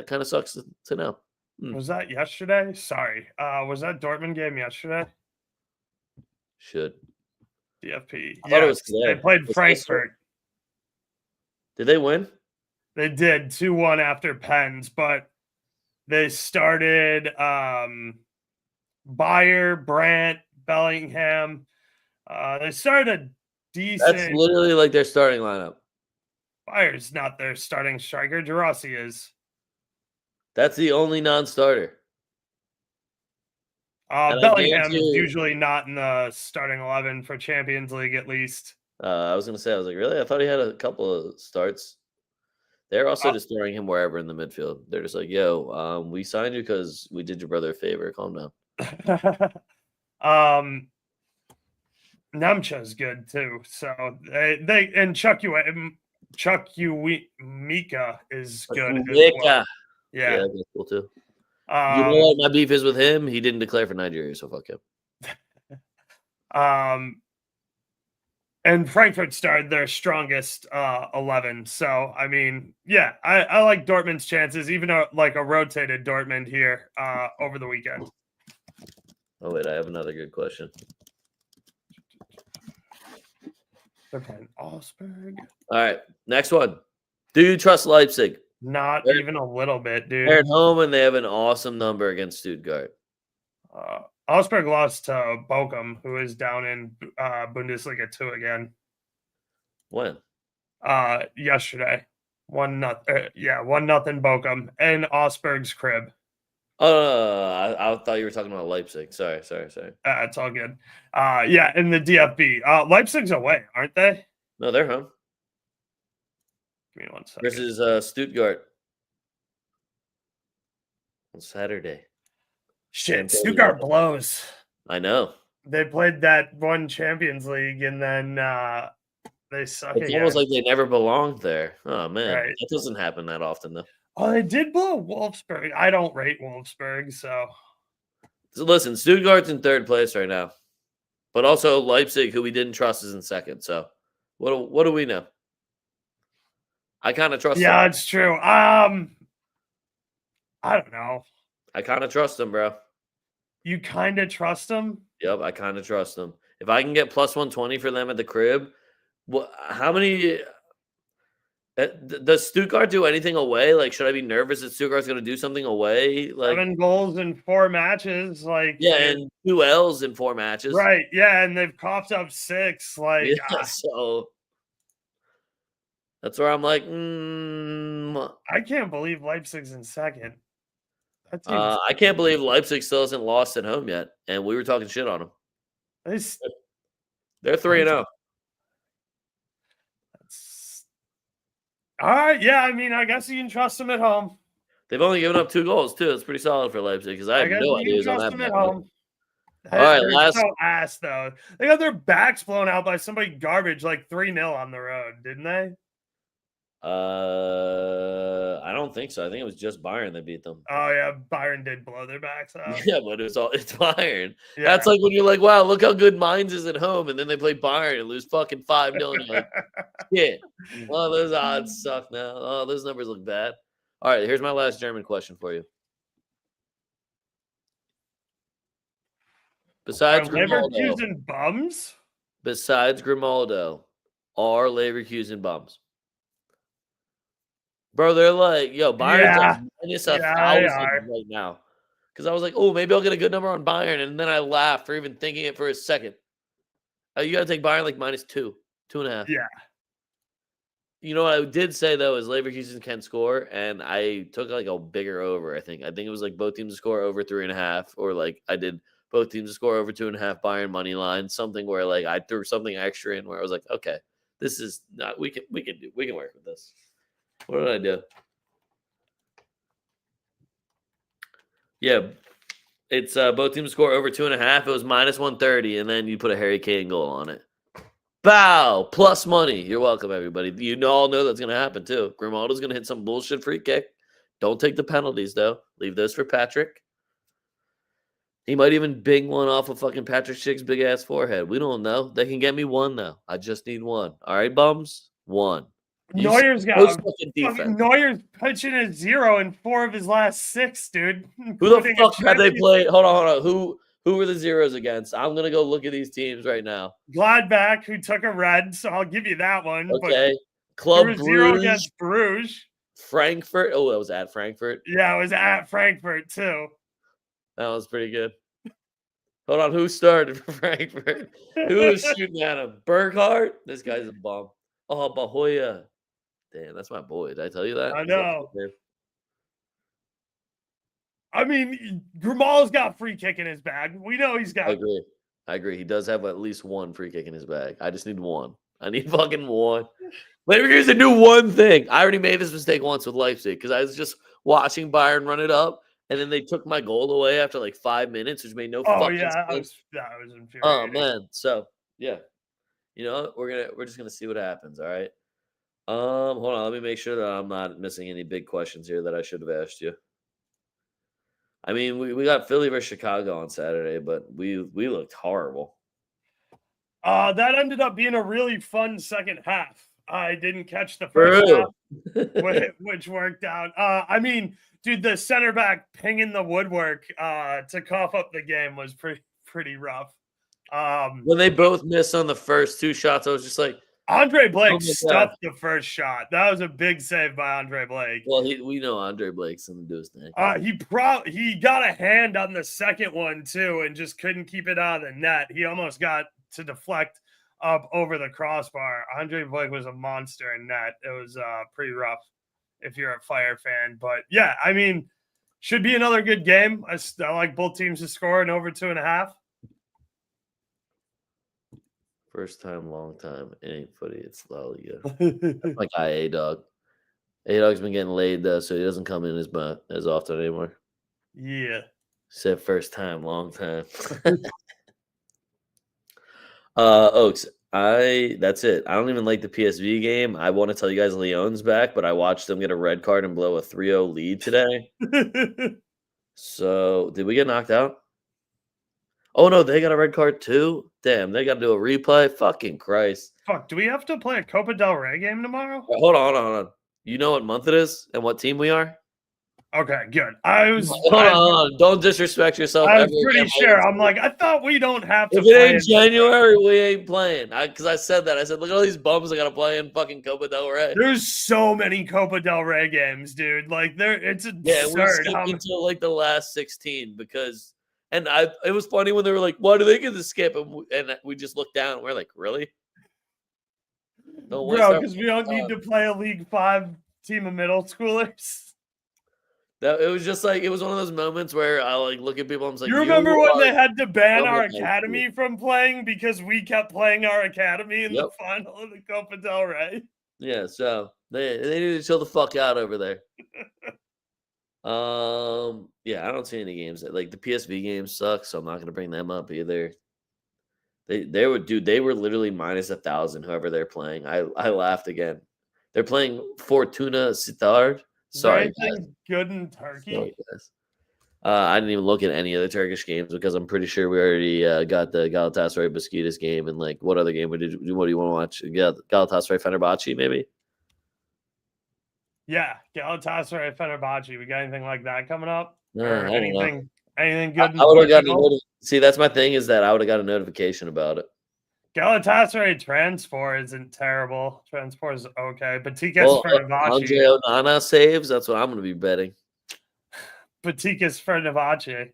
[SPEAKER 1] kind of sucks to know.
[SPEAKER 2] Was that yesterday? Sorry. Was that Dortmund game yesterday?
[SPEAKER 1] Should.
[SPEAKER 2] DFP.
[SPEAKER 1] I thought it was today.
[SPEAKER 2] They played Frankfurt.
[SPEAKER 1] Did they win?
[SPEAKER 2] They did 2-1 after pens, but they started Bayer, Brandt, Bellingham. They started a decent.
[SPEAKER 1] That's literally like their starting lineup.
[SPEAKER 2] Bayer's not their starting striker. Gerasi is.
[SPEAKER 1] That's the only non-starter.
[SPEAKER 2] Bellingham is usually not in the starting 11 for Champions League, at least.
[SPEAKER 1] I was like, really? I thought he had a couple of starts. They're also just throwing him wherever in the midfield. They're just like, yo, we signed you because we did your brother a favor. Calm down.
[SPEAKER 2] Nemcha's good too. So they and Mika is good as well. Yeah,
[SPEAKER 1] that's cool too. You know what my beef is with him? He didn't declare for Nigeria, so fuck him.
[SPEAKER 2] And Frankfurt started their strongest 11. So, I mean, yeah, I like Dortmund's chances, even like a rotated Dortmund here over the weekend.
[SPEAKER 1] Oh, wait, I have another good question.
[SPEAKER 2] They're playing Augsburg.
[SPEAKER 1] All right, next one. Do you trust Leipzig?
[SPEAKER 2] Not even a little bit, dude.
[SPEAKER 1] They're at home, and they have an awesome number against Stuttgart.
[SPEAKER 2] Augsburg lost to Bochum, who is down in Bundesliga 2 again.
[SPEAKER 1] When?
[SPEAKER 2] Yesterday. 1-0 Bochum in Augsburg's crib.
[SPEAKER 1] Oh, I thought you were talking about Leipzig. Sorry.
[SPEAKER 2] It's all good. Yeah, in the DFB. Leipzig's away, aren't they?
[SPEAKER 1] No, they're home.
[SPEAKER 2] Give me 1 second.
[SPEAKER 1] Versus Stuttgart on Saturday.
[SPEAKER 2] Shit, Stuttgart blows.
[SPEAKER 1] I know.
[SPEAKER 2] They played that one Champions League, and then they suck
[SPEAKER 1] It's
[SPEAKER 2] again.
[SPEAKER 1] almost like they never belonged there. Oh, man.
[SPEAKER 2] Right.
[SPEAKER 1] That doesn't happen that often, though.
[SPEAKER 2] Oh, they did blow Wolfsburg. I don't rate Wolfsburg, so
[SPEAKER 1] listen, Stuttgart's in third place right now. But also Leipzig, who we didn't trust, is in second. So what do we know? I kind of trust them.
[SPEAKER 2] Yeah, it's true. I don't know.
[SPEAKER 1] I kind of trust them, bro.
[SPEAKER 2] You kind of trust them?
[SPEAKER 1] Yep, I kind of trust them. If I can get plus 120 for them at the crib, how many does Stuttgart do anything away? Like, should I be nervous that Stuttgart's going to do something away? Like
[SPEAKER 2] 7 goals in 4 matches. Like,
[SPEAKER 1] yeah, and 2 L's in 4 matches.
[SPEAKER 2] Right. Yeah, and they've coughed up 6. Like,
[SPEAKER 1] yeah, so that's where I'm like,
[SPEAKER 2] I can't believe Leipzig's in second. That team's
[SPEAKER 1] I can't believe Leipzig still hasn't lost at home yet, and we were talking shit on them.
[SPEAKER 2] it's,
[SPEAKER 1] They're 3-0.
[SPEAKER 2] it's all right. Yeah, I mean, I guess you can trust them at home.
[SPEAKER 1] They've only given up 2 goals too. It's pretty solid for Leipzig because I
[SPEAKER 2] I
[SPEAKER 1] have
[SPEAKER 2] guess
[SPEAKER 1] no
[SPEAKER 2] you
[SPEAKER 1] idea
[SPEAKER 2] can
[SPEAKER 1] who's on
[SPEAKER 2] trust
[SPEAKER 1] that
[SPEAKER 2] them at
[SPEAKER 1] back.
[SPEAKER 2] home.
[SPEAKER 1] All right,
[SPEAKER 2] They're
[SPEAKER 1] last.
[SPEAKER 2] so ass though. They got their backs blown out by somebody garbage like 3-0 on the road, didn't they?
[SPEAKER 1] I don't think so. I think it was just Bayern that beat them.
[SPEAKER 2] Oh yeah, Byron did blow their backs out.
[SPEAKER 1] Yeah, but it's Bayern.
[SPEAKER 2] Yeah.
[SPEAKER 1] That's like when you're like, wow, look how good Mainz is at home, and then they play Bayern and lose fucking 5-0, and you're like, shit. Well, those odds suck now. Oh, those numbers look bad. All right, here's my last German question for you. Besides
[SPEAKER 2] Are
[SPEAKER 1] Grimaldo,
[SPEAKER 2] Leverkusen bums?
[SPEAKER 1] are Leverkusen bums? Bro, they're like, yo, Bayern's like minus
[SPEAKER 2] Yeah, they
[SPEAKER 1] 1,000
[SPEAKER 2] are.
[SPEAKER 1] right now. Because I was like, oh, maybe I'll get a good number on Bayern. And then I laughed for even thinking it for a second. You got to take Bayern like -2, 2.5.
[SPEAKER 2] Yeah.
[SPEAKER 1] You know what I did say, though, is Leverkusen can score. And I took like a bigger over, I think. I think it was like both teams to score over 3.5. Or like I did both teams to score over 2.5 Bayern money line. Something where like I threw something extra in where I was like, okay, this is not, we can work with this. What did I do? Yeah, it's both teams score over 2.5. It was -130, and then you put a Harry Kane goal on it. Bow plus money. You're welcome, everybody. You all know that's gonna happen too. Grimaldo's gonna hit some bullshit free kick. Don't take the penalties though. Leave those for Patrick. He might even bing one off of fucking Patrick Schick's big ass forehead. We don't know. They can get me one though. I just need one. All right, bums. One.
[SPEAKER 2] Neuer's got Neuer's pitching a 0 in 4 of his last 6, dude.
[SPEAKER 1] Who the fuck have they played? Hold on. Who were the zeros against? I'm gonna go look at these teams right now.
[SPEAKER 2] Gladbach, who took a red, so I'll give you that one.
[SPEAKER 1] Okay. Club Bruges.
[SPEAKER 2] 0 against Bruges.
[SPEAKER 1] Frankfurt. Oh, that was at Frankfurt.
[SPEAKER 2] Yeah, it was at Frankfurt too.
[SPEAKER 1] That was pretty good. Hold on, who started for Frankfurt? Who was shooting at him? Burkhardt? This guy's a bum. Oh, Bahoya. Damn, that's my boy. Did I tell you that?
[SPEAKER 2] I know. I mean, Grimal's got free kick in his bag. We know he's got.
[SPEAKER 1] I agree. He does have at least one free kick in his bag. I just need one. I need fucking one. Leverkusen do one thing. I already made this mistake once with Leipzig because I was just watching Bayern run it up, and then they took my goal away after like 5 minutes, which made no fucking sense.
[SPEAKER 2] That was infuriating.
[SPEAKER 1] Oh man. So yeah. You know, we're just gonna see what happens. All right. Hold on. Let me make sure that I'm not missing any big questions here that I should have asked you. I mean, we got Philly versus Chicago on Saturday, but we looked horrible.
[SPEAKER 2] That ended up being a really fun second half. I didn't catch the first half, which worked out. I mean, dude, the center back pinging the woodwork to cough up the game was pretty rough.
[SPEAKER 1] When they both missed on the first 2 shots, I was just like,
[SPEAKER 2] Andre Blake stuffed the first shot. That was a big save by Andre Blake.
[SPEAKER 1] Well, we know Andre Blake's gonna do his thing.
[SPEAKER 2] He got a hand on the second one too, and just couldn't keep it out of the net. He almost got to deflect up over the crossbar. Andre Blake was a monster in net. It was pretty rough if you're a Fire fan. But yeah, I mean, should be another good game. I like both teams to score in over 2.5.
[SPEAKER 1] First time, long time. It ain't footy. It's La Liga. That's my guy, A-Dog. A-Dog's been getting laid, though, so he doesn't come in as often anymore.
[SPEAKER 2] Yeah.
[SPEAKER 1] Said first time, long time. Oaks, that's it. I don't even like the PSV game. I want to tell you guys Lyon's back, but I watched them get a red card and blow a 3-0 lead today. So, did we get knocked out? Oh, no, they got a red card too? Damn, they got to do a replay? Fucking Christ.
[SPEAKER 2] Fuck, do we have to play a Copa del Rey game tomorrow?
[SPEAKER 1] Hold on. You know what month it is and what team we are?
[SPEAKER 2] Okay, good. Hold
[SPEAKER 1] on. Don't disrespect yourself.
[SPEAKER 2] I was pretty sure. I'm like, I thought we don't have to
[SPEAKER 1] play. If it ain't January, we ain't playing. Because I said that. I said, look at all these bums I got to play in fucking Copa del Rey.
[SPEAKER 2] There's so many Copa del Rey games, dude. Like, it's absurd.
[SPEAKER 1] Yeah, we skipped until like the last 16 because... And it was funny when they were like, why do they get to skip? And we just looked down and we're like, really?
[SPEAKER 2] Bro, because we don't need to play a League 5 team of middle schoolers.
[SPEAKER 1] It was just like it was one of those moments where I like look at people. I'm like,
[SPEAKER 2] you remember when
[SPEAKER 1] are
[SPEAKER 2] they had to ban
[SPEAKER 1] from
[SPEAKER 2] our
[SPEAKER 1] high school."
[SPEAKER 2] academy from playing because we kept playing our academy in the
[SPEAKER 1] Yep.
[SPEAKER 2] final of the Copa del Rey?
[SPEAKER 1] Yeah. So they need to chill the fuck out over there. Yeah, I don't see any games like the PSV games suck, so I'm not gonna bring them up either. They were literally minus 1,000. Whoever they're playing, I laughed again. They're playing Fortuna Sittard.
[SPEAKER 2] Is there
[SPEAKER 1] Sorry, guys.
[SPEAKER 2] anything good in Turkey?
[SPEAKER 1] Sorry, guys. I didn't even look at any of the Turkish games because I'm pretty sure we already got the Galatasaray Besiktas game and like what other game what do you want to watch? Galatasaray Fenerbahce maybe.
[SPEAKER 2] Yeah, Galatasaray Fenerbahce. We got anything like that coming up?
[SPEAKER 1] I
[SPEAKER 2] Or
[SPEAKER 1] don't know.
[SPEAKER 2] anything good in
[SPEAKER 1] I would have gotten
[SPEAKER 2] Portugal?
[SPEAKER 1] see. That's my thing is that I would have got a notification about it.
[SPEAKER 2] Galatasaray Transport isn't terrible. Transport is okay. Batikas
[SPEAKER 1] Well,
[SPEAKER 2] Fenerbahce.
[SPEAKER 1] Andre Onana saves. That's what I'm going to be betting.
[SPEAKER 2] Batikas Fenerbahce.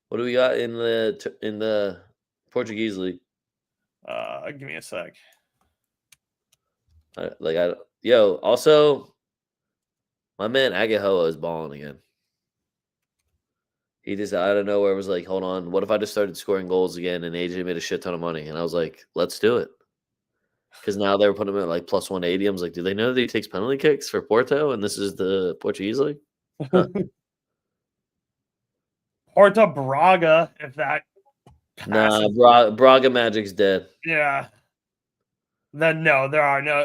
[SPEAKER 1] What do we got in the Portuguese league?
[SPEAKER 2] Give me a sec.
[SPEAKER 1] Also, my man Agahoa is balling again. He just out of nowhere was like, hold on, what if I just started scoring goals again and AJ made a shit ton of money? And I was like, let's do it. Because now they were putting him at like plus 180. I was like, do they know that he takes penalty kicks for Porto and this is the Portuguese league? Huh.
[SPEAKER 2] Porto Braga, if that
[SPEAKER 1] Nah, Braga Magic's dead.
[SPEAKER 2] Yeah. Then no, there are no.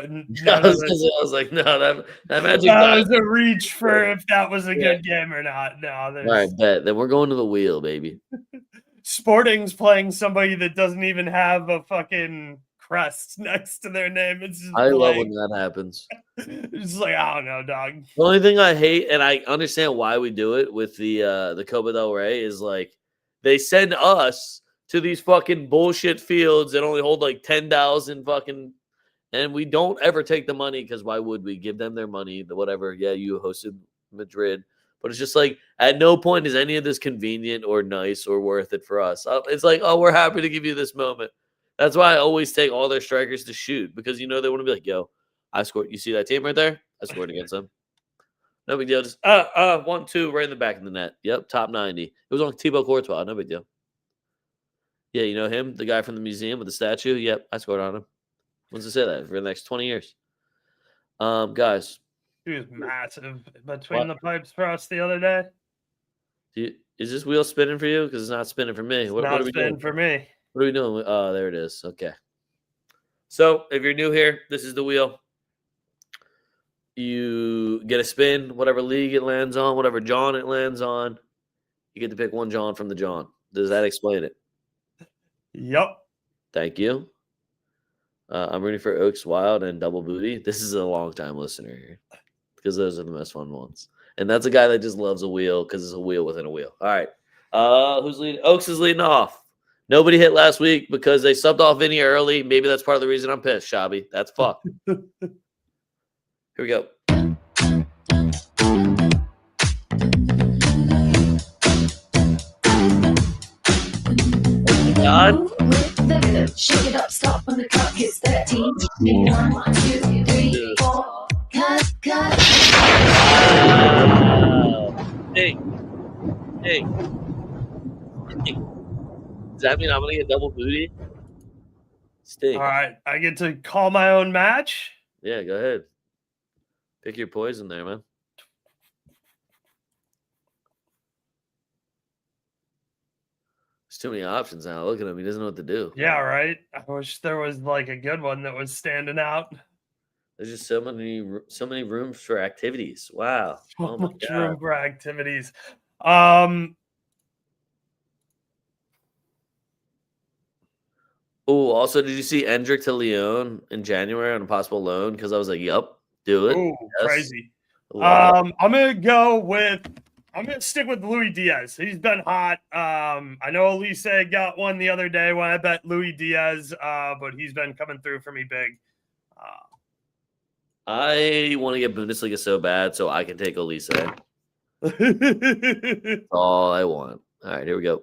[SPEAKER 1] I was like, no, that Magic.
[SPEAKER 2] That was a reach for if that was a good game or not. No,
[SPEAKER 1] all right, bet. Then we're going to the wheel, baby.
[SPEAKER 2] Sporting's playing somebody that doesn't even have a fucking crest next to their name. It's just
[SPEAKER 1] I love when that happens.
[SPEAKER 2] It's like, I don't know, dog.
[SPEAKER 1] The only thing I hate, and I understand why we do it with the Copa del Rey, is like they send us to these fucking bullshit fields that only hold like 10,000 fucking, and we don't ever take the money because why would we give them their money? The whatever, yeah, you hosted Madrid, but it's just like at no point is any of this convenient or nice or worth it for us. It's like, oh, we're happy to give you this moment. That's why I always take all their strikers to shoot because they want to be like, yo, I scored. You see that team right there? I scored against them. No big deal. Just 1-2 right in the back of the net. Yep, top 90. It was on Thibaut Courtois. No big deal. Yeah, you know him, the guy from the museum with the statue. Yep, I scored on him. What's to say that for the next 20 years? Guys,
[SPEAKER 2] he was massive between the pipes for us the other day.
[SPEAKER 1] Is this wheel spinning for you? Because it's not spinning for me. What are we doing?
[SPEAKER 2] For me.
[SPEAKER 1] What are we doing? Oh, there it is. Okay. So if you're new here, this is the wheel. You get a spin, whatever league it lands on, whatever John it lands on. You get to pick one John from the John. Does that explain it?
[SPEAKER 2] Yep.
[SPEAKER 1] Thank you. I'm rooting for Oaks Wild and Double Booty. This is a long-time listener here because those are the most fun ones. And that's a guy that just loves a wheel because it's a wheel within a wheel. All right. Who's leading? Oaks is leading off. Nobody hit last week because they subbed off Vinny early. Maybe that's part of the reason I'm pissed, Shabby. That's fucked. Here we go. God.
[SPEAKER 3] Shake it up, stop when the clock hits 13. 1, 2, 3, 4. Cut.
[SPEAKER 1] Hey. Does that mean I'm gonna get double booty? Sting.
[SPEAKER 2] All right, I get to call my own match.
[SPEAKER 1] Yeah, go ahead. Pick your poison there, man. There's too many options now. Look at him. He doesn't know what to do.
[SPEAKER 2] Yeah, right. I wish there was like a good one that was standing out.
[SPEAKER 1] There's just so many rooms for activities. Wow.
[SPEAKER 2] So
[SPEAKER 1] my
[SPEAKER 2] much
[SPEAKER 1] God.
[SPEAKER 2] room for activities.
[SPEAKER 1] Oh, also, did you see Endrick to Lyon in January on a possible loan? Because I was like, "Yup, do it."
[SPEAKER 2] Oh,
[SPEAKER 1] Yes.
[SPEAKER 2] crazy.
[SPEAKER 1] Wow.
[SPEAKER 2] I'm gonna stick with Louis Diaz. He's been hot. I know Elise got one the other day when I bet Louis Diaz, but he's been coming through for me big.
[SPEAKER 1] I want to get Bundesliga so bad so I can take Elise. That's all I want. All right, here we go.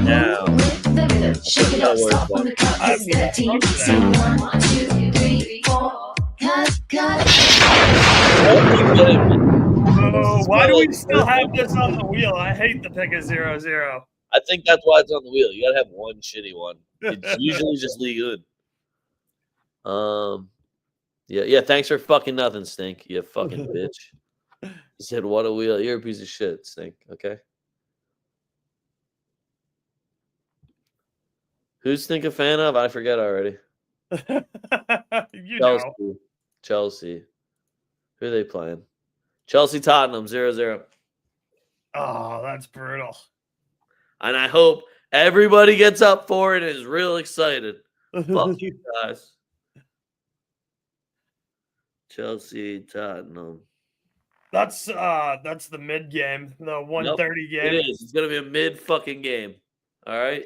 [SPEAKER 1] Now.
[SPEAKER 3] Shake it up, stop when the clock hits 13. Sing 1, 2, 3, 4. Cut.
[SPEAKER 2] Oh, why do we still have this on the wheel? I hate the pick of 0-0.
[SPEAKER 1] I think that's why it's on the wheel. You gotta have one shitty one. It's usually just Lee good. Yeah. Thanks for fucking nothing, Stink. You fucking bitch. He said, "What a wheel." You're a piece of shit, Stink. Okay. Who's Stink a fan of? I forget already.
[SPEAKER 2] You know.
[SPEAKER 1] Chelsea. Who are they playing? Chelsea Tottenham 0-0.
[SPEAKER 2] Oh, that's brutal.
[SPEAKER 1] And I hope everybody gets up for it and is real excited. Fuck you guys. Chelsea Tottenham.
[SPEAKER 2] That's the mid game, the 1:30 game.
[SPEAKER 1] It is. It's gonna be a mid fucking game. All right.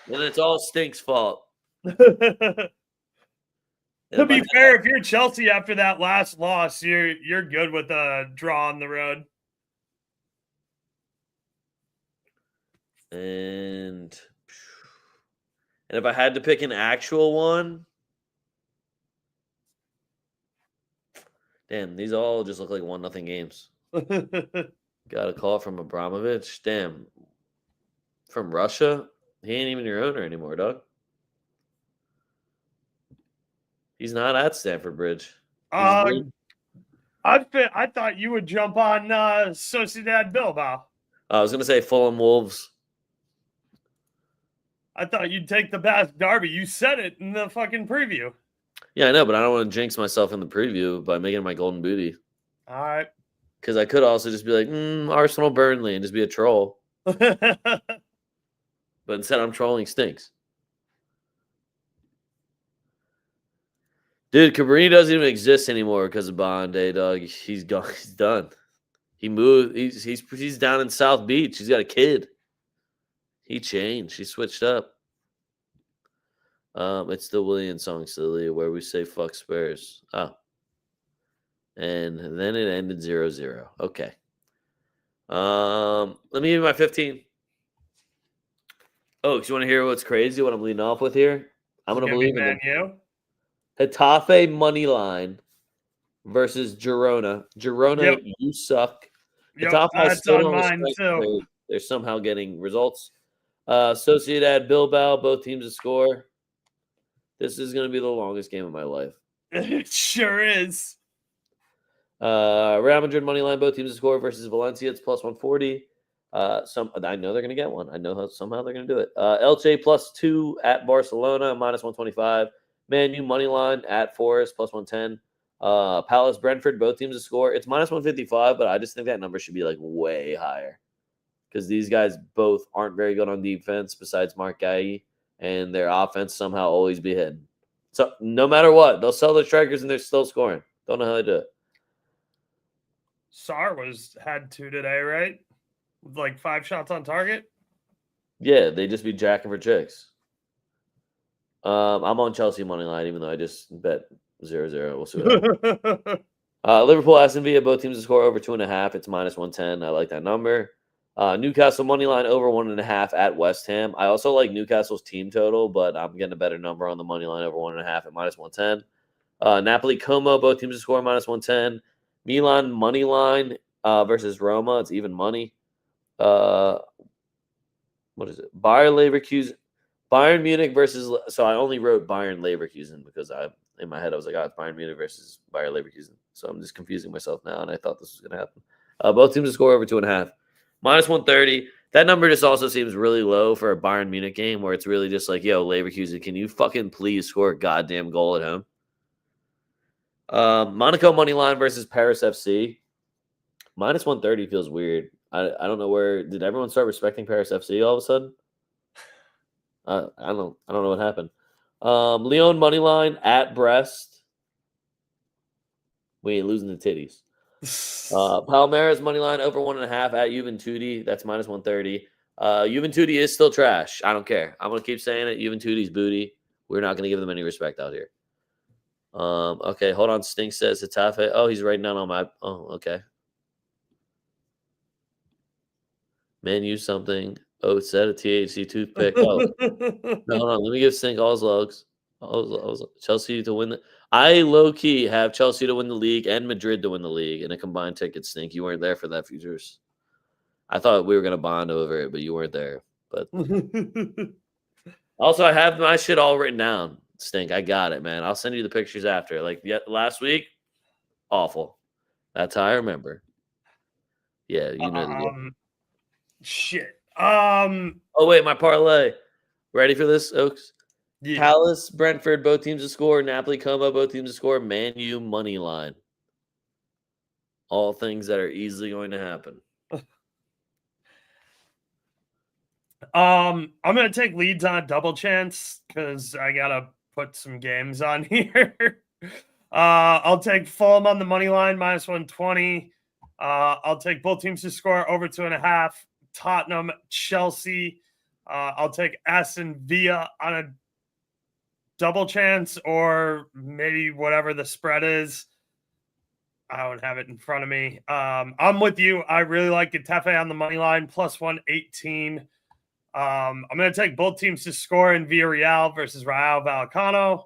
[SPEAKER 1] And it's all Stink's fault.
[SPEAKER 2] To be fair, if you're Chelsea after that last loss, you're good with a draw on the road.
[SPEAKER 1] And if I had to pick an actual one, damn, these all just look like 1-0 games. Got a call from Abramovich. Damn. From Russia? He ain't even your owner anymore, dog. He's not at Stamford Bridge.
[SPEAKER 2] I thought you would jump on Sociedad Bilbao.
[SPEAKER 1] I was gonna say Fulham Wolves.
[SPEAKER 2] I thought you'd take the Basque Derby. You said it in the fucking preview.
[SPEAKER 1] Yeah, I know, but I don't want to jinx myself in the preview by making it my golden booty.
[SPEAKER 2] All right.
[SPEAKER 1] Because I could also just be like, Arsenal Burnley and just be a troll. But instead, I'm trolling Stinks. Dude, Cabrini doesn't even exist anymore because of Bondi, dog. He's gone. He's done. He moved. He's down in South Beach. He's got a kid. He changed. He switched up. It's the Williams song, silly, where we say "fuck Spurs." Oh, and then it ended 0-0. Okay. Let me give you my 15. Oh, you want to hear what's crazy? What I'm leading off with here? I'm gonna believe in
[SPEAKER 2] you.
[SPEAKER 1] Getafe money line versus Girona. Girona, you suck.
[SPEAKER 2] Yep, that's on mine too.
[SPEAKER 1] They're somehow getting results. Sociedad Bilbao, both teams to score. This is going to be the longest game of my life.
[SPEAKER 2] It sure is.
[SPEAKER 1] Real Madrid money line, both teams to score versus Valencia. It's plus 140. I know they're going to get one. I know somehow they're going to do it. Elche plus 2 at Barcelona, minus 125. Man U money line at Forest, plus 110. Palace Brentford, both teams to score. It's minus 155, but I just think that number should be like way higher because these guys both aren't very good on defense besides Mark Gay, and their offense somehow always be hidden. So no matter what, they'll sell their strikers and they're still scoring. Don't know how they do it.
[SPEAKER 2] Sarr had 2 today, right? With like 5 shots on target.
[SPEAKER 1] Yeah, they just be jacking for chicks. I'm on Chelsea money line, even though I just bet 0-0. We'll see what happens. Liverpool, Aston Villa, both teams to score over 2.5. It's minus 110. I like that number. Newcastle money line over 1.5 at West Ham. I also like Newcastle's team total, but I'm getting a better number on the money line over 1.5 at minus 110. Napoli, Como, both teams to score minus 110. Milan money line versus Roma. It's even money. What is it? Bayern Munich versus. So I only wrote Bayern Leverkusen because in my head I was like, it's Bayern Munich versus Bayern Leverkusen. So I'm just confusing myself now, and I thought this was going to happen. Both teams to score over 2.5. Minus 130. That number just also seems really low for a Bayern Munich game where it's really just like, yo, Leverkusen, can you fucking please score a goddamn goal at home? Monaco money line versus Paris FC. Minus 130 feels weird. I don't know where. Did everyone start respecting Paris FC all of a sudden? I don't know what happened. Lyon money line at Brest. We ain't losing the titties. Palmeiras money line over 1.5 at Juventude. That's minus 130. Juventude is still trash. I don't care. I'm gonna keep saying it. Juventude's booty. We're not gonna give them any respect out here. Okay, hold on. Stink says Getafe. Oh, he's writing down on my. Oh, okay. Man U something. Oh, it said a THC toothpick. Oh, no. Let me give Stink all his logs. Chelsea to win. I low-key have Chelsea to win the league and Madrid to win the league in a combined ticket, Stink. You weren't there for that, Futures. I thought we were going to bond over it, but you weren't there. But also, I have my shit all written down, Stink. I got it, man. I'll send you the pictures after. Like last week, awful. That's how I remember. Yeah, you know the deal.
[SPEAKER 2] Shit.
[SPEAKER 1] Oh, wait, my parlay. Ready for this, Oaks?
[SPEAKER 2] Yeah.
[SPEAKER 1] Palace, Brentford, both teams to score. Napoli, Como, both teams to score. Man U, money line. All things that are easily going to happen.
[SPEAKER 2] I'm gonna take Leeds on a double chance because I gotta put some games on here. I'll take Fulham on the money line -120. I'll take both teams to score over 2.5. Tottenham, Chelsea. I'll take Aston Villa on a double chance, or maybe whatever the spread is. I don't have it in front of me. I'm with you. I really like Getafe on the money line +118. I'm going to take both teams to score in Villarreal versus Rayo Vallecano.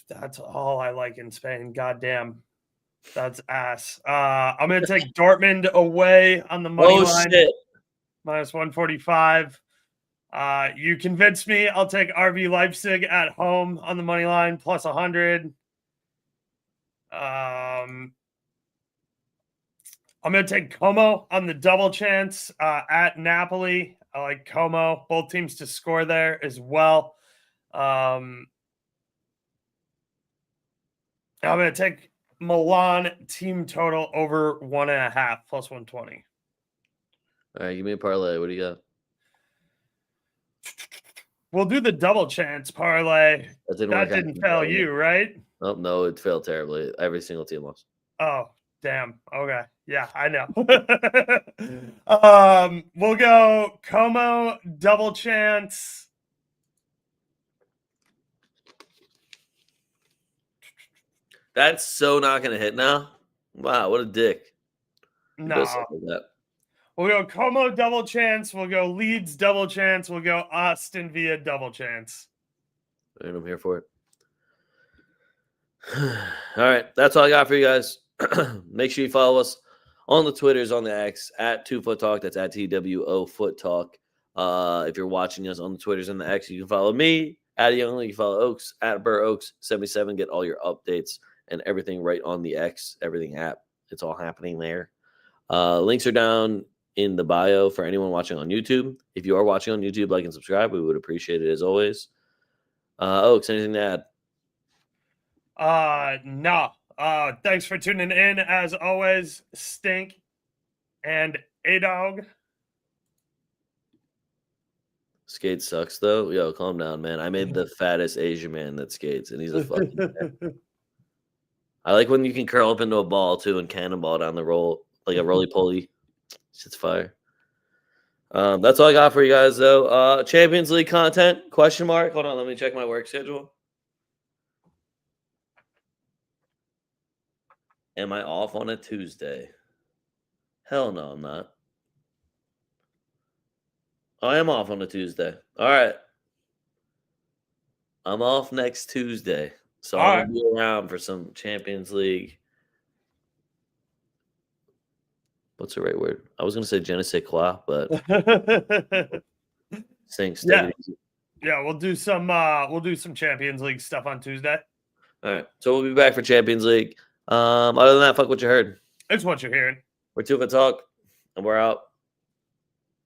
[SPEAKER 2] That's all I like in Spain. Goddamn. That's ass. I'm going to take Dortmund away on the money line.
[SPEAKER 1] Shit.
[SPEAKER 2] -145. You convinced me. I'll take RB Leipzig at home on the money line +100. I'm going to take Como on the double chance at Napoli. I like Como. Both teams to score there as well. I'm going to take Milan team total over 1.5 +120.
[SPEAKER 1] All right, give me a parlay. What do you got?
[SPEAKER 2] We'll do the double chance parlay.
[SPEAKER 1] That
[SPEAKER 2] Didn't fail you, right?
[SPEAKER 1] Oh, no, it failed terribly. Every single team lost.
[SPEAKER 2] Oh, damn. Okay. Yeah, I know. We'll go Como double chance.
[SPEAKER 1] That's so not going to hit now. Wow, what a dick.
[SPEAKER 2] No. We'll go Como double chance. We'll go Leeds double chance. We'll go Aston Villa double chance.
[SPEAKER 1] And I'm here for it. All right, that's all I got for you guys. Make sure you follow us on the Twitters, on the X, at TwoFootTalk. That's at TWOFootTalk. If you're watching us on the Twitters and the X, you can follow me, at Youngly. You can follow Oaks, at BurrOaks77. Get all your updates and everything right on the X, everything app. It's all happening there. Links are down in the bio for anyone watching on YouTube. If you are watching on YouTube, like and subscribe. We would appreciate it as always. Oaks, anything to add?
[SPEAKER 2] No. Thanks for tuning in. As always, Stink and A-Dog.
[SPEAKER 1] Skate sucks, though. Yo, calm down, man. I made the fattest Asian man that skates, and he's a fucking I like when you can curl up into a ball, too, and cannonball down the roll, like a roly-poly. Shit's fire. That's all I got for you guys, though. Champions League content, question mark. Hold on, let me check my work schedule. Am I off on a Tuesday? Hell no, I'm not. I am off on a Tuesday. All right. I'm off next Tuesday. So I'm going to be around for some Champions League. What's the right word? I was going to say je ne sais quoi, but
[SPEAKER 2] yeah, we'll do some Champions League stuff on Tuesday.
[SPEAKER 1] All right. So we'll be back for Champions League. Other than that, fuck what you heard.
[SPEAKER 2] It's what you're hearing.
[SPEAKER 1] We're TwoFootTalk, and we're out.